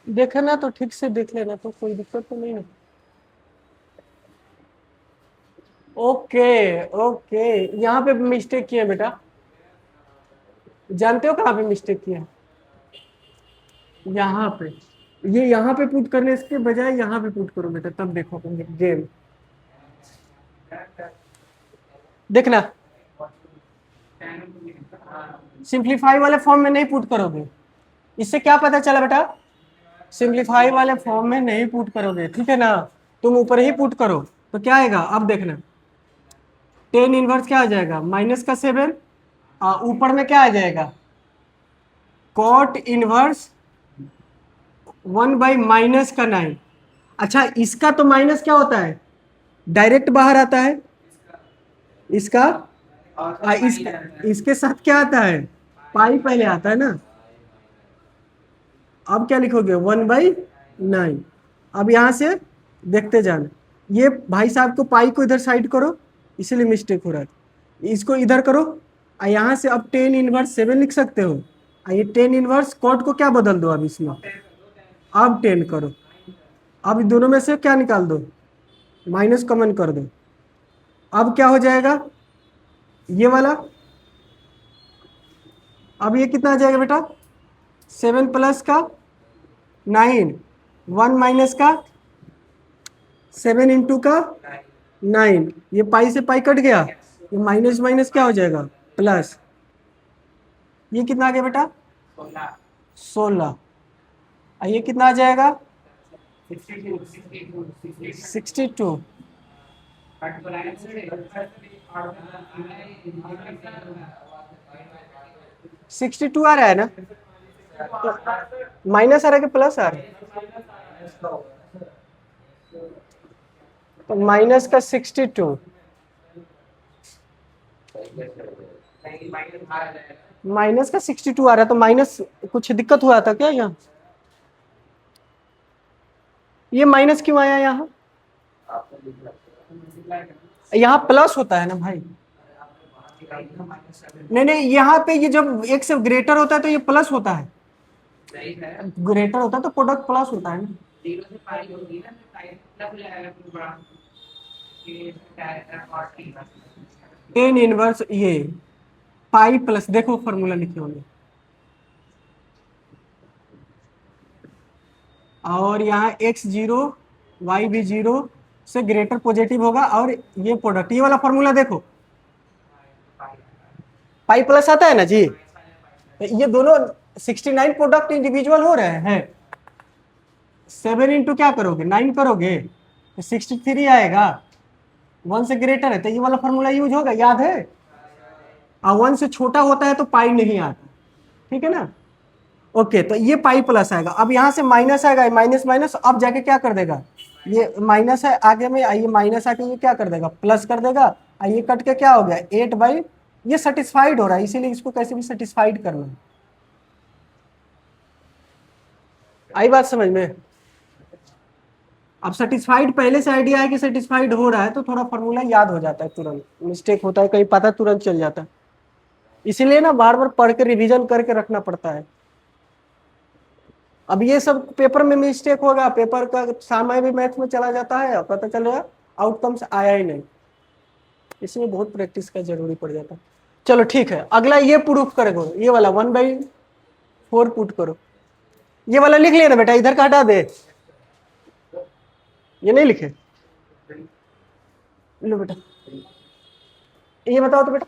देखना तो ठीक से देख लेना, तो कोई दिक्कत तो नहीं है। ओके ओके, यहाँ पे मिस्टेक किया बेटा, जानते हो कहाँ पे मिस्टेक किया, यहाँ पे। ये यहाँ पे पुट करने इसके बजाय यहाँ पे पुट करो बेटा, तब देखो गेम। देखना सिंप्लीफाई वाले फॉर्म में नहीं पुट करोगे, इससे क्या पता चला बेटा, सिंप्लीफाई वाले फॉर्म में नहीं पुट करोगे, ठीक है ना। तुम ऊपर ही पुट करो तो क्या आएगा, अब देखना टेन इनवर्स क्या आ जाएगा, माइनस का 7, ऊपर में क्या आ जाएगा, कॉट इनवर्स 1/-9। अच्छा इसका तो माइनस क्या होता है, डायरेक्ट बाहर आता है, इसका इसके साथ क्या आता है, पाई पहले आता है ना। अब क्या लिखोगे, 1/9। अब यहां से देखते जाना, ये भाई साहब को पाई को इधर साइड करो, इसीलिए मिस्टेक हो रहा है, इसको इधर करो, यहां से अब 10 इनवर्स 7 लिख सकते हो, ये 10 इनवर्स कॉट को क्या बदल दो अब इसमें, अब 10 करो, अब इन दोनों में से क्या निकाल दो, माइनस कॉमन कर दो, अब क्या हो जाएगा ये वाला, अब ये कितना आ जाएगा बेटा, 7 प्लस का 9, 1 माइनस का 7 इंटू का 9, ये पाई से पाई कट गया, ये माइनस माइनस क्या हो जाएगा, प्लस, ये कितना आ गया बेटा 16, ये कितना आ जाएगा 62, 62 आ रहा है ना, माइनस आ रहा है कि प्लस आ रहा है, तो माइनस का 62, माइनस का 62 आ रहा है, तो माइनस कुछ दिक्कत हुआ था क्या यहाँ, ये माइनस क्यों आया यहाँ, यहाँ प्लस होता है ना भाई, नहीं नहीं यहाँ पे ये जब एक से ग्रेटर होता है तो ये प्लस होता है, ग्रेटर होता है तो प्रोडक्ट प्लस होता है ना, 10 इनवर्स ये पाई प्लस, देखो फॉर्मूला लिखे होंगे, और यहाँ x0 y भी 0 से ग्रेटर पॉजिटिव होगा, और ये प्रोडक्ट, ये वाला फॉर्मूला देखो, पाई प्लस आता है ना जी, ये दोनों 69 प्रोडक्ट इंडिविजुअल हो रहे हैं, 7 इंटू क्या करोगे 9 करोगे तो 63 आएगा, 1 से ग्रेटर है तो ये वाला फॉर्मूला यूज होगा, याद है, और 1 से छोटा होता है तो पाई नहीं आता, ठीक है ना, ओके, तो ये पाई प्लस आएगा, अब यहाँ से माइनस आएगा, माइनस माइनस अब जाके क्या कर देगा, ये माइनस है आगे में, आइए माइनस आके ये क्या कर देगा, प्लस कर देगा, ये कट के क्या हो गया 8/, ये सेटिस्फाइड हो रहा है, इसीलिए इसको कैसे भी सेटिस्फाइड करना है, आई बात समझ में, अब सेटिस्फाइड पहले से आइडिया है कि सेटिस्फाइड हो रहा है तो थोड़ा फॉर्मूला याद हो जाता है, तुरंत मिस्टेक होता है कहीं पता तुरंत चल जाता है, इसीलिए ना बार बार पढ़ के रिवीजन करके रखना पड़ता है, अब ये सब पेपर में मिस्टेक होगा, पेपर का समय भी मैथ में चला जाता है, पता चल रहा आउटकम्स आया ही नहीं, इसमें बहुत प्रैक्टिस का जरूरी पड़ जाता है। चलो ठीक है, अगला ये प्रूफ करेगा, ये वाला 1/4 पुट करो, ये वाला लिख लिया ना बेटा, इधर का हटा दे, ये नहीं लिखे, लो बेटा, ये बताओ तो बेटा,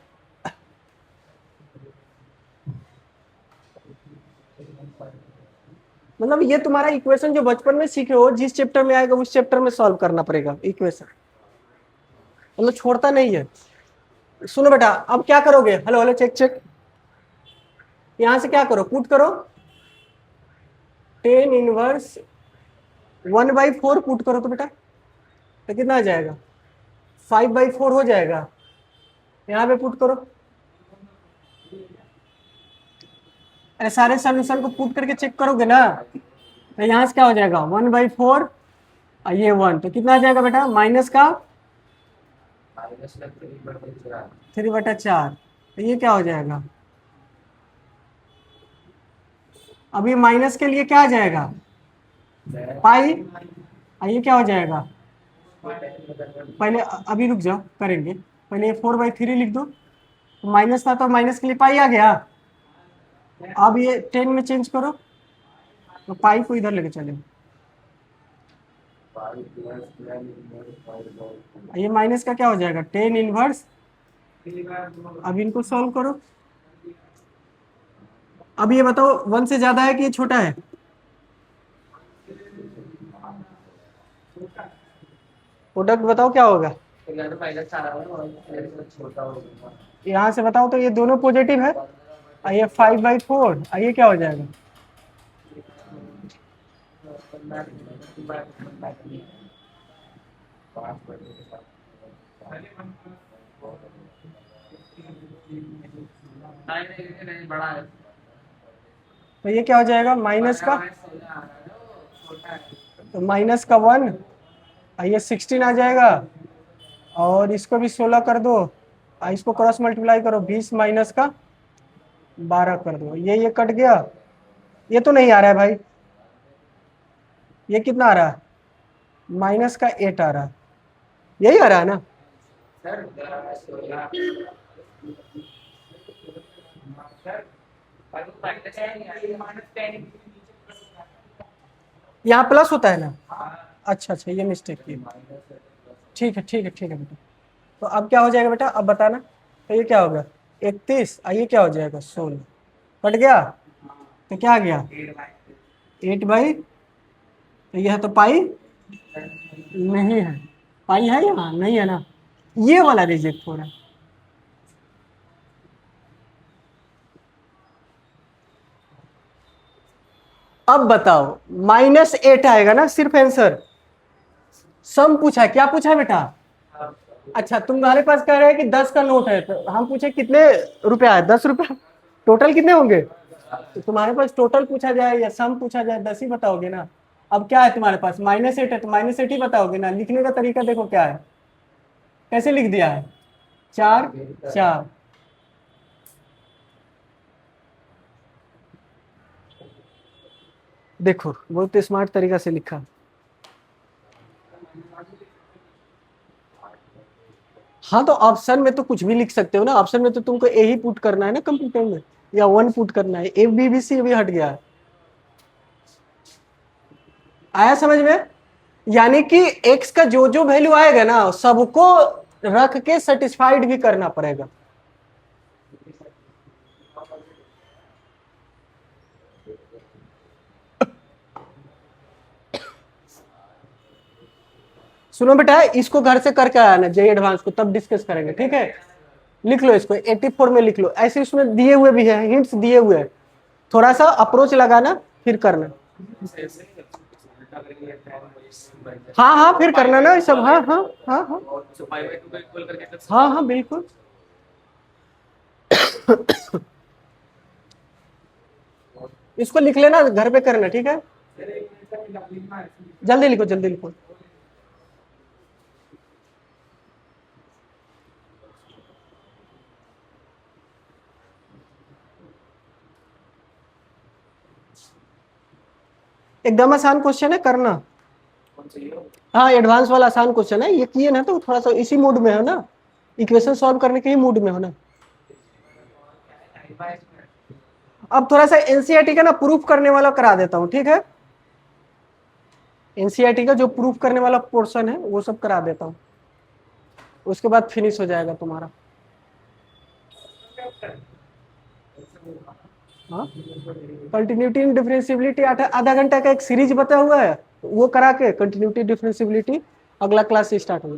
मतलब ये तुम्हारा इक्वेशन जो बचपन में सीखे हो, जिस चैप्टर में आएगा उस चैप्टर में सॉल्व करना पड़ेगा इक्वेशन, मतलब छोड़ता नहीं है। सुनो बेटा, अब क्या करोगे, हेलो हेलो चेक चेक, यहां से क्या करो, पुट करो 10 इनवर्स 1/4 पुट करो तो बेटा, तो कितना आ जाएगा 5/4 हो जाएगा, यहाँ पे पुट करो, अरे सारे सॉल्यूशन को पुट करके चेक करोगे ना, तो यहाँ से क्या हो जाएगा 1/4, ये 1, तो कितना आ जाएगा बेटा, माइनस का 3/4, तो ये क्या हो जाएगा, अब ये माइनस के लिए क्या आ जाएगा पाई, ये क्या हो जाएगा, पहले अभी रुक जाओ करेंगे, पहले ये 4/3 लिख दो, तो माइनस था तो माइनस के लिए पाई आ गया, अब ये 10 में चेंज करो तो पाई को इधर लेके चले, ये माइनस का क्या हो जाएगा 10 इनवर्स, अब इनको सॉल्व करो, अब ये बताओ 1 से ज्यादा है कि ये छोटा है, प्रोडक्ट बताओ क्या होगा। तो या तो माइनस 4 होगा और छोटा होगा। यहाँ से बताओ तो ये दोनों पॉजिटिव है, और ये 5/4, ये क्या हो जाएगा। नहीं बड़ा है। तो ये क्या हो जाएगा माइनस का, तो माइनस का 1, ये 16 आ जाएगा, और इसको भी 16 कर दो, इसको क्रॉस मल्टीप्लाई करो, 20 माइनस का 12 कर दो, ये कट गया। ये तो नहीं आ रहा है भाई, ये कितना आ रहा है, माइनस का 8 आ रहा है, यही आ रहा है ना। यहाँ प्लस होता है ना। अच्छा अच्छा, ये मिस्टेक की। ठीक है ठीक है ठीक है बेटा। तो अब क्या हो जाएगा बेटा, अब बताना। तो ये क्या होगा 31, ये क्या हो जाएगा 16, कट गया, तो क्या आ गया 8/, तो यह तो पाई नहीं है, पाई है यहाँ नहीं है ना, ये वाला रिजेक्ट हो रहा है। अब बताओ -8 आएगा ना सिर्फ आंसर। सम पूछा है, क्या पूछा है बेटा। अच्छा तुम्हारे पास कह रहे हैं कि 10 का नोट है, तो हम पूछे कितने रुपया है, 10 रुपया, टोटल कितने होंगे। तो तुम्हारे पास टोटल पूछा जाए या सम पूछा जाए 10 ही बताओगे ना। अब क्या है तुम्हारे पास -8 है, तो -8 ही बताओगे ना। लिखने का तरीका देखो क्या है, कैसे लिख दिया है, 4 4। देखो बहुत स्मार्ट तरीका से लिखा। हाँ तो ऑप्शन में तो कुछ भी लिख सकते हो ना, ऑप्शन में तो तुमको ए ही पुट करना है ना कंप्यूटर में, या 1 पुट करना है, ए बी बी सी भी हट गया है। आया समझ में। यानी कि x का जो जो वैल्यू आएगा ना सबको रख के सेटिस्फाइड भी करना पड़ेगा। सुनो बेटा, इसको घर से करके आना जे एडवांस को, तब डिस्कस करेंगे, ठीक है। लिख लो इसको 84 में लिख लो, ऐसे उसमें दिए हुए भी है, हिंट्स दिए हुए हैं, थोड़ा सा अप्रोच लगाना फिर करना। हाँ हाँ फिर करना ना सब, हाँ हाँ हाँ हाँ हाँ हाँ बिल्कुल। इसको लिख लेना, घर पे करना, ठीक है। जल्दी लिखो जल्दी लिखो। एकदम आसान क्वेश्चन है, करना। हाँ एडवांस वाला आसान क्वेश्चन है, ये किए ना तो थोड़ा सा इसी मूड में हो ना, इक्वेशन सॉल्व करने के ही मूड में हो ना। अब थोड़ा सा एनसीईआरटी का ना प्रूफ करने वाला करा देता हूँ, ठीक है। एनसीईआरटी का जो प्रूफ करने वाला पोर्शन है वो सब करा देता हूँ, उसके बाद फिनिश हो जाएगा तुम्हारा। हाँ कंटिन्यूटी इन डिफरेंशियबिलिटी आधा घंटा का एक सीरीज बता हुआ है, वो करा के कंटिन्यूटी डिफरेंशियबिलिटी अगला क्लास से स्टार्ट होगा।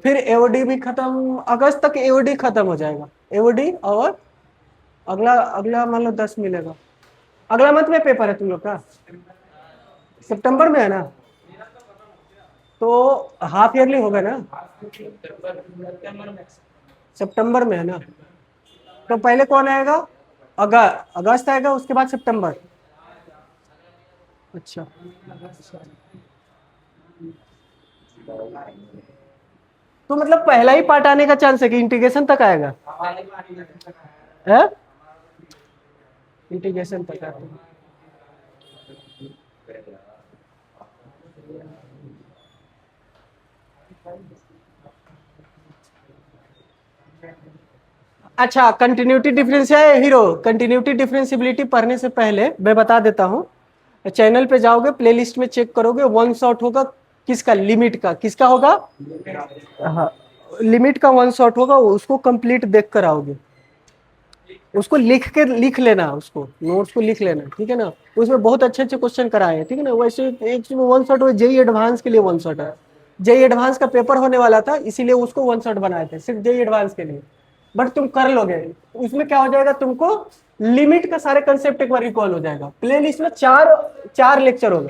फिर एओडी भी खत्म, अगस्त तक एओडी खत्म हो जाएगा, एओडी। और अगला अगला मान लो 10 मिलेगा। अगला मंथ में पेपर है तुम लोग का, सितंबर में है ना, तो हाफ ईयरली होगा ना, सितंबर में है ना। तो पहले कौन आएगा, अगस्त आएगा, उसके बाद सितंबर। अच्छा तो मतलब पहला ही पार्ट आने का चांस है कि इंटीग्रेशन तक आएगा, है इंटीग्रेशन तक आएगा। अच्छा कंटिन्यूटी डिफरेंस है हीरो, कंटिन्यूटी डिफरेंशियबिलिटी पढ़ने से पहले मैं बता देता हूँ, चैनल पे जाओगे प्लेलिस्ट में चेक करोगे, 1 शॉट होगा किसका, लिमिट का, किसका होगा, हाँ लिमिट का 1 शॉट होगा, उसको कंप्लीट देख कर आओगे। उसको लिख लेना, उसको नोट्स को लिख लेना, ठीक है ना। उसमें बहुत अच्छे अच्छे क्वेश्चन कराए हैं, ठीक है ना। वैसे एक वन शॉट जेई एडवांस के लिए वन शॉट है। जेई एडवांस का पेपर होने वाला था, इसीलिए उसको वन शॉट बनाए थे सिर्फ जेई एडवांस के लिए। बट तुम कर लोगे, उसमें क्या हो जाएगा, तुमको लिमिट का सारे कंसेप्ट एक बार रिकॉल हो जाएगा। प्ले लिस्ट में चार लेक्चर होगा,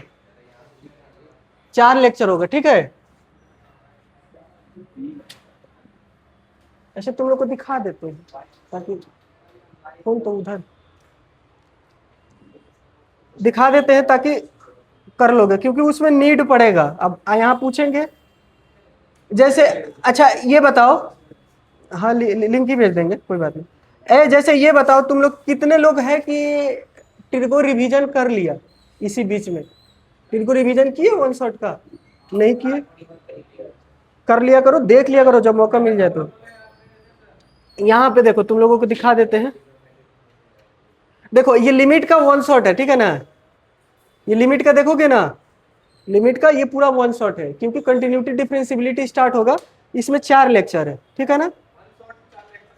4 लेक्चर होगा, ठीक है। ऐसे तुम लोग को दिखा देते हैं ताकि कौन तो उधर दिखा देते हैं ताकि कर लोगे, क्योंकि उसमें नीड पड़ेगा। अब यहाँ पूछेंगे जैसे, अच्छा ये बताओ, हाँ लिंक ही भेज देंगे, कोई बात नहीं। जैसे ये बताओ, तुम लोग कितने लोग हैं कि टिर्गो रिवीजन कर लिया इसी बीच में? टिर्गो रिवीजन किए वन शॉट का? नहीं किए? कर लिया करो, देख लिया करो जब मौका मिल जाए तो। यहाँ पे देखो, तुम लोगों को दिखा देते हैं। देखो ये लिमिट का वन शॉट है, ठीक है ना। ये लिमिट का देखोगे ना, लिमिट का ये पूरा वन शॉट है, क्योंकि कंटिन्यूटी डिफरेंशियबिलिटी स्टार्ट होगा, इसमें 4 लेक्चर है, ठीक है ना।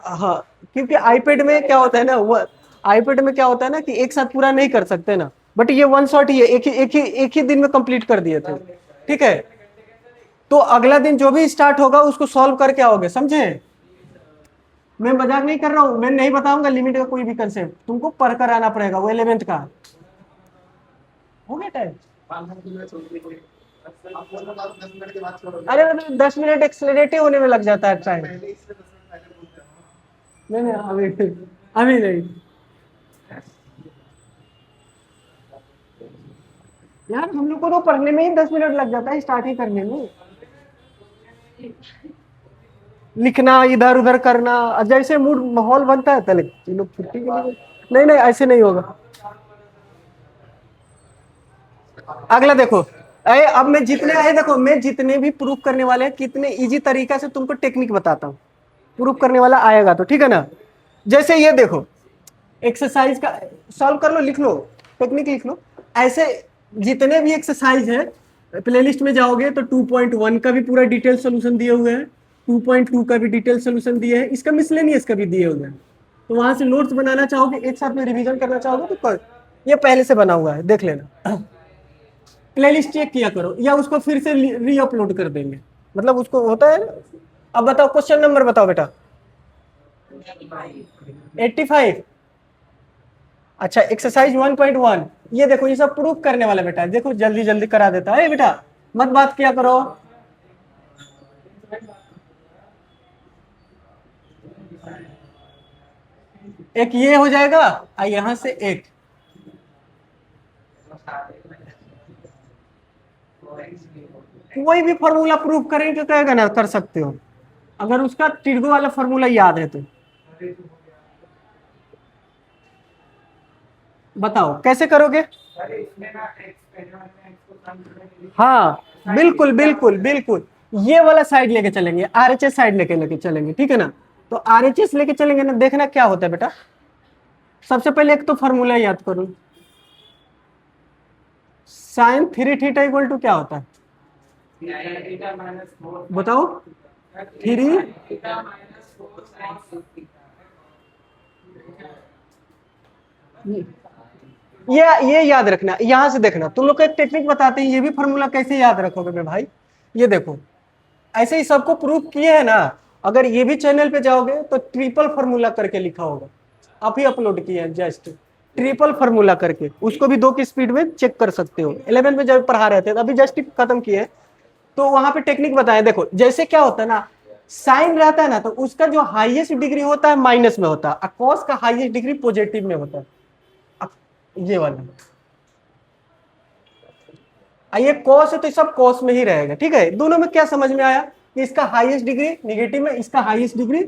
हाँ, क्योंकि आईपैड में क्या होता है ना, वो आईपैड में क्या होता है ना कि एक साथ पूरा नहीं कर सकते ना, बट ये वन शॉट ही है, एक ही दिन में कंप्लीट कर दिए थे, ठीक है। तो अगला दिन जो भी स्टार्ट होगा उसको सॉल्व करके आओगे, समझे। मैं मजाक नहीं कर रहा हूँ, मैं नहीं बताऊंगा लिमिट का कोई भी कंसेप्ट, तुमको पढ़ कर आना पड़ेगा, वो 11th का। हो गया टाइम? अरे 10 मिनट एक्सेलरेटिव होने में लग जाता है टाइम। नहीं अभी नहीं यार, हम लोग को तो पढ़ने में ही 10 मिनट लग जाता है, स्टार्ट ही करने में। लिखना, इधर उधर करना, जैसे मूड माहौल बनता है तले लोग छुट्टी के लिए। नहीं ऐसे नहीं होगा। अगला देखो, अब मैं जितने भी प्रूफ करने वाले हैं, कितने इजी तरीका से तुमको टेक्निक बताता हूँ, प्रूफ करने वाला आएगा तो, ठीक है ना। जैसे ये देखो, एक्सरसाइज का सॉल्व कर लो, लिख लो, टेक्निक लिख लो। ऐसे जितने भी एक्सरसाइज है, प्लेलिस्ट में जाओगे तो 2.1 का भी पूरा डिटेल सोल्यूशन दिए हुए हैं, 2.2 का भी डिटेल सोल्यूशन दिए हैं, इसका मिसलेनियस का भी दिए हुए हैं। तो वहां से नोट्स बनाना चाहोगे, एक साथ में रिवीजन करना चाहोगे तो कर, ये पहले से बना हुआ है, देख लेना। प्लेलिस्ट चेक किया करो, या उसको फिर से री अपलोड कर देंगे, मतलब उसको होता है। अब बताओ, क्वेश्चन नंबर बताओ बेटा। 85। अच्छा, एक्सरसाइज 1.1, ये देखो, ये सब प्रूफ करने वाला बेटा, देखो जल्दी जल्दी करा देता है बेटा, मत बात किया करो। एक ये हो जाएगा, यहां से एक, कोई भी फॉर्मूला प्रूफ करेंगे कहेगा ना, कर सकते हो, अगर उसका टिर्गो वाला फॉर्मूला याद है तो। बताओ कैसे करोगे। हाँ बिल्कुल बिल्कुल बिल्कुल, ये वाला साइड लेके चलेंगे, आरएचएस साइड लेके चलेंगे, ठीक है ना। तो आरएचएस लेके चलेंगे ना, देखना क्या होता है बेटा। सबसे पहले एक तो फॉर्मूला याद करो, साइन 3 थीटा इक्वल टू क्या होता है, बताओ। 3 ये याद रखना, यहां से देखना, तुम लोग को एक टेक्निक बताते हैं, ये भी फॉर्मूला कैसे याद रखोगे मेरे भाई। ये देखो, ऐसे ही सबको प्रूफ किए है ना। अगर ये भी चैनल पे जाओगे तो ट्रिपल फॉर्मूला करके लिखा होगा, आप ही अपलोड किए हैं, जस्ट ट्रिपल फॉर्मूला करके, उसको भी 2 की स्पीड में चेक कर सकते हो। 11 में जब पढ़ा रहे थे अभी जस्ट खत्म किए, तो वहां पे टेक्निक बताए। देखो जैसे क्या होता है ना, साइन रहता है ना, तो उसका जो हाईएस्ट डिग्री होता है माइनस में होता है, कॉस का हाईएस्ट डिग्री पॉजिटिव में होता है, ये वाला। ये कॉस है तो सब कॉस में ही रहेगा, ठीक है। दोनों में क्या समझ में आया कि इसका हाईएस्ट डिग्री निगेटिव में, इसका हाईएस्ट डिग्री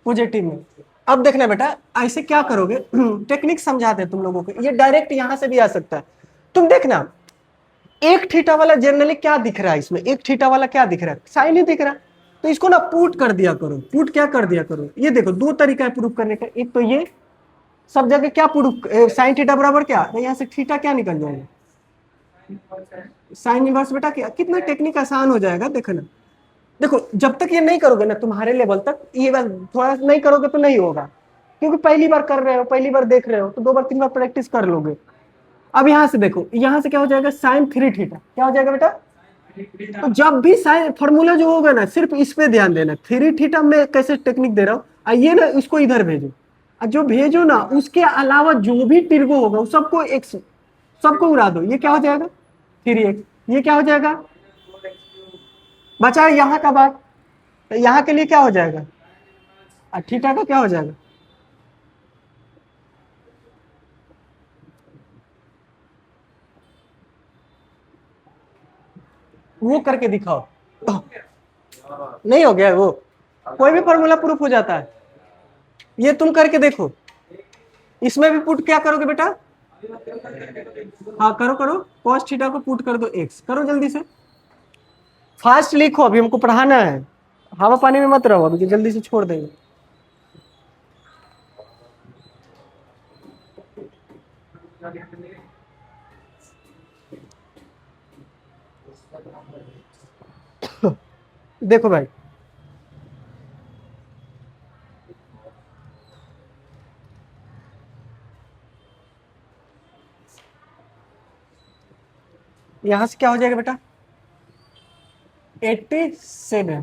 पॉजिटिव में। अब देखना बेटा, ऐसे क्या करोगे, टेक्निक समझाते हैं तुम लोगों को, ये डायरेक्ट यहां से भी आ सकता है। तुम देखना, एक थीटा वाला जनरली क्या दिख रहा है इसमें, एक थीटा वाला क्या दिख रहा है, साइन ही दिख रहा है। तो इसको ना पुट कर दिया करो, पुट क्या कर दिया करो। ये देखो 2 तरीका है प्रूफ करने का, एक तो ये सब जगह क्या प्रूफ, साइन थीटा बराबर क्या, यहाँ से थीटा क्या निकल जाएगा, साइन इनवर्स बेटा। क्या कितना टेक्निक आसान हो जाएगा, देखना। देखो जब तक ये नहीं करोगे ना तुम्हारे लेवल तक, ये बात थोड़ा नहीं करोगे तो नहीं होगा। क्योंकि पहली बार कर रहे हो, पहली बार देख रहे हो, तो 2 बार 3 बार प्रैक्टिस कर लोगे। अब यहाँ से देखो, यहाँ से क्या हो जाएगा, साइन 3 थीटा, क्या हो जाएगा बेटा। तो जब भी साइन फॉर्मूला जो होगा ना, सिर्फ इस पे ध्यान देना, 3 थीटा में कैसे टेक्निक दे रहा हूँ, आइए ना इसको इधर भेजो, और जो भेजो ना उसके अलावा जो भी तिर्गो होगा वो सबको एक्स, सबको उड़ा दो, ये क्या हो जाएगा 3x, ये क्या हो जाएगा, बचा यहाँ का बात, तो यहाँ के लिए क्या हो जाएगा, और थीटा का क्या हो जाएगा, वो करके दिखाओ। नहीं हो गया वो, कोई भी फॉर्मूला प्रूफ हो जाता है, ये तुम करके देखो। इसमें भी पुट क्या करोगे बेटा, हाँ करो करो, cos थीटा को पुट कर दो x, करो जल्दी से, फास्ट लिखो, अभी हमको पढ़ाना है, हवा पानी में मत रहो अभी, जल्दी से छोड़ देंगे। देखो भाई, यहां से क्या हो जाएगा बेटा, 87,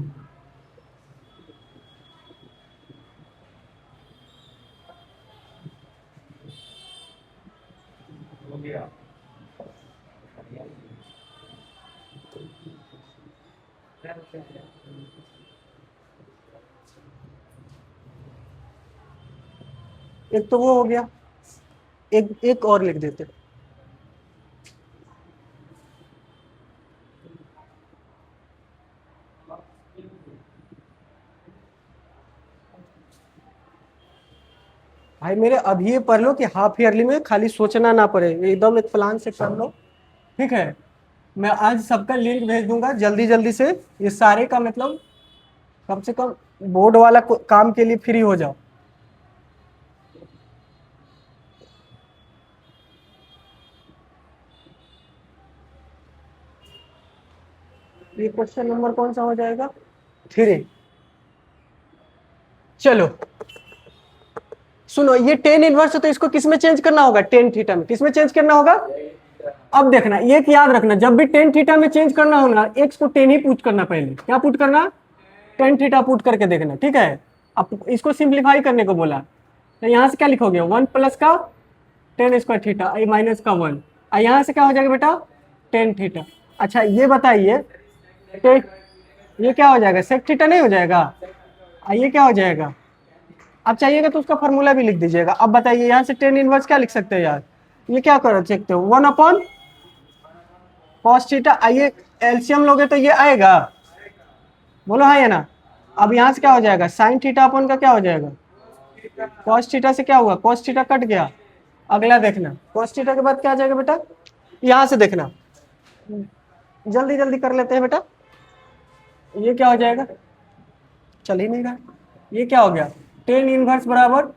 हो गया। एक तो वो हो गया, एक और लिख देते, भाई मेरे अभी ये पढ़ लो कि हाफ ईयरली में खाली सोचना ना पड़े, एकदम एक प्लान से कर लो, ठीक है। मैं आज सबका लिंक भेज दूंगा जल्दी जल्दी से, ये सारे का मतलब कम से कम बोर्ड वाला काम के लिए फ्री हो जाओ। ये क्वेश्चन नंबर कौन सा हो जाएगा, 3। चलो सुनो, ये टेन इनवर्स है तो इसको किस में चेंज करना होगा, टेन थीटा में, किस में चेंज करना होगा। अब देखना, ये याद रखना, जब भी टेन थीटा में चेंज करना हो ना, एक्स को 10 ही पुट करना, पहले क्या पुट करना, 10 थीटा पुट करके देखना, ठीक है। अब इसको सिंप्लीफाई करने को बोला, तो यहाँ से क्या लिखोगे, 1 प्लस का 10 स्क्वायर थीटा, माइनस का 1, यहाँ से क्या हो जाएगा बेटा 10 थीटा। अच्छा ये बताइए, ये क्या हो जाएगा, सेक थीटा नहीं हो जाएगा, ये क्या हो जाएगा। अब चाहिएगा तो उसका फॉर्मूला भी लिख दीजिएगा। अब बताइए यहाँ से 10 इनवर्स क्या लिख सकते हैं यार, ये क्या कर सकते हो, 1 अपॉन कॉस थीटा, आइए एलसीएम लोगे तो ये आएगा, बोलो हाँ या ना। अब यहाँ से क्या हो जाएगा, साइन थीटा अपॉन का क्या हो जाएगा, कॉस थीटा से क्या हुआ, कॉस थीटा कट गया। अगला देखना, कॉस थीटा के बाद क्या आ जाएगा बेटा, यहाँ से देखना, जल्दी जल्दी कर लेते हैं बेटा, ये क्या हो जाएगा, चल ही नहीं रहा, ये क्या हो गया 10 इनवर्स बराबर,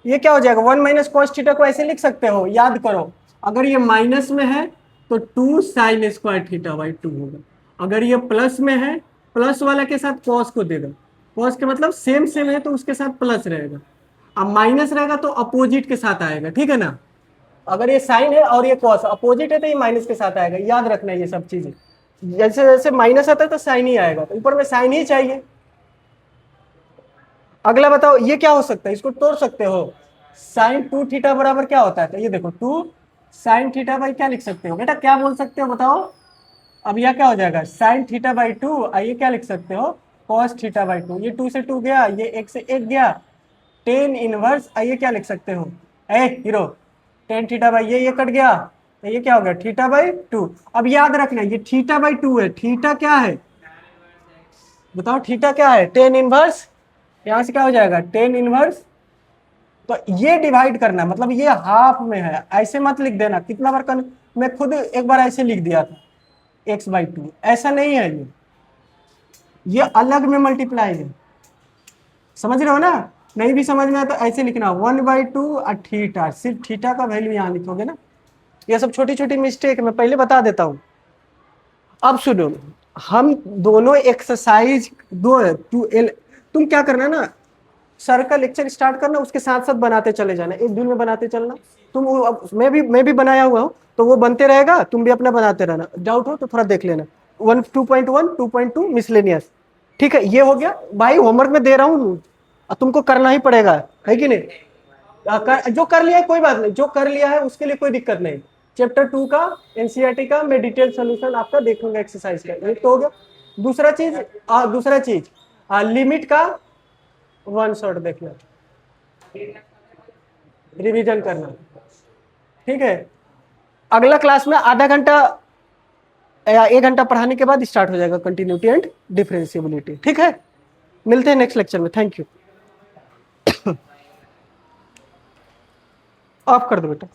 ये क्या हो जाएगा 1 माइनस कॉस थीटा को ऐसे लिख सकते हो, याद करो, अगर ये माइनस में है तो 2 साइन स्क्वायर थीटा बाई 2 होगा, अगर ये प्लस में है प्लस वाला के साथ कॉस को देगा, कॉस के मतलब सेम सेम है तो उसके साथ प्लस रहेगा, अब माइनस रहेगा तो अपोजिट के साथ आएगा, ठीक है ना। अगर ये साइन है और ये कॉस अपोजिट है तो ये माइनस के साथ आएगा, याद रखना ये सब चीजें, जैसे जैसे माइनस आता है तो साइन ही आएगा, तो ऊपर में साइन ही चाहिए। अगला बताओ ये क्या हो सकता है, इसको तोड़ सकते हो, साइन 2 थीटा बराबर क्या होता है, तो ये देखो 2 साइन थीटा बाई क्या लिख सकते हो बेटा, क्या बोल सकते हो बताओ। अब यह क्या हो जाएगा साइन थीटा बाई 2, आइए क्या लिख सकते हो कॉस थीटा बाई 2, ये 2 से 2 गया, ये 1 से 1 गया, 10 इनवर्स, आइए क्या लिख सकते हो हीरो 10 थीटा बाई ये कट गया, तो ये क्या हो गया थीटा बाई 2। अब याद रखना ये थीटा बाई 2 है, थीटा क्या है बताओ, थीटा क्या है 10 इनवर्स, यहाँ से क्या हो जाएगा 10 इनवर्स, तो ये डिवाइड करना मतलब ये हाफ में है, ऐसे मत लिख देना, कितना बार मैं खुद एक बार ऐसे लिख दिया था x बाई 2, ऐसा नहीं है, ये अलग में मल्टीप्लाई है, समझ रहे हो ना। नहीं भी समझ में आया तो ऐसे लिखना 1/2 और थीटा, सिर्फ थीटा का वैल्यू यहाँ लिखोगे ना, ये सब छोटी छोटी मिस्टेक मैं पहले बता देता हूँ। अब सुनो, हम दोनों एक्सरसाइज तुम क्या करना ना, सर का लेक्चर स्टार्ट करना, उसके साथ साथ बनाते चले जाना, एक दिन में बनाते चलना। तुम मैं भी बनाया हुआ हूँ, तो वो बनते रहेगा, तुम भी अपना बनाते रहना। डाउट हो तो थोड़ा देख लेना। 2.1 2.2 मिसलेनियस, ठीक है। ये हो गया भाई, होमवर्क में दे रहा हूँ, तुमको करना ही पड़ेगा, है कि नहीं? जो कर लिया है कोई बात नहीं, जो कर लिया है उसके लिए कोई दिक्कत नहीं। चैप्टर 2 का एनसीईआरटी का मैं डिटेल सोल्यूशन आपका देखूंगा एक्सरसाइज का, ये तो हो गया। दूसरा चीज लिमिट का वन शॉट देखना, रिवीजन करना, ठीक है। अगला क्लास में आधा घंटा या 1 घंटा पढ़ाने के बाद स्टार्ट हो जाएगा कंटिन्यूटी एंड डिफरेंशिएबिलिटी, ठीक है। मिलते हैं नेक्स्ट लेक्चर में, थैंक यू। ऑफ कर दो बेटा।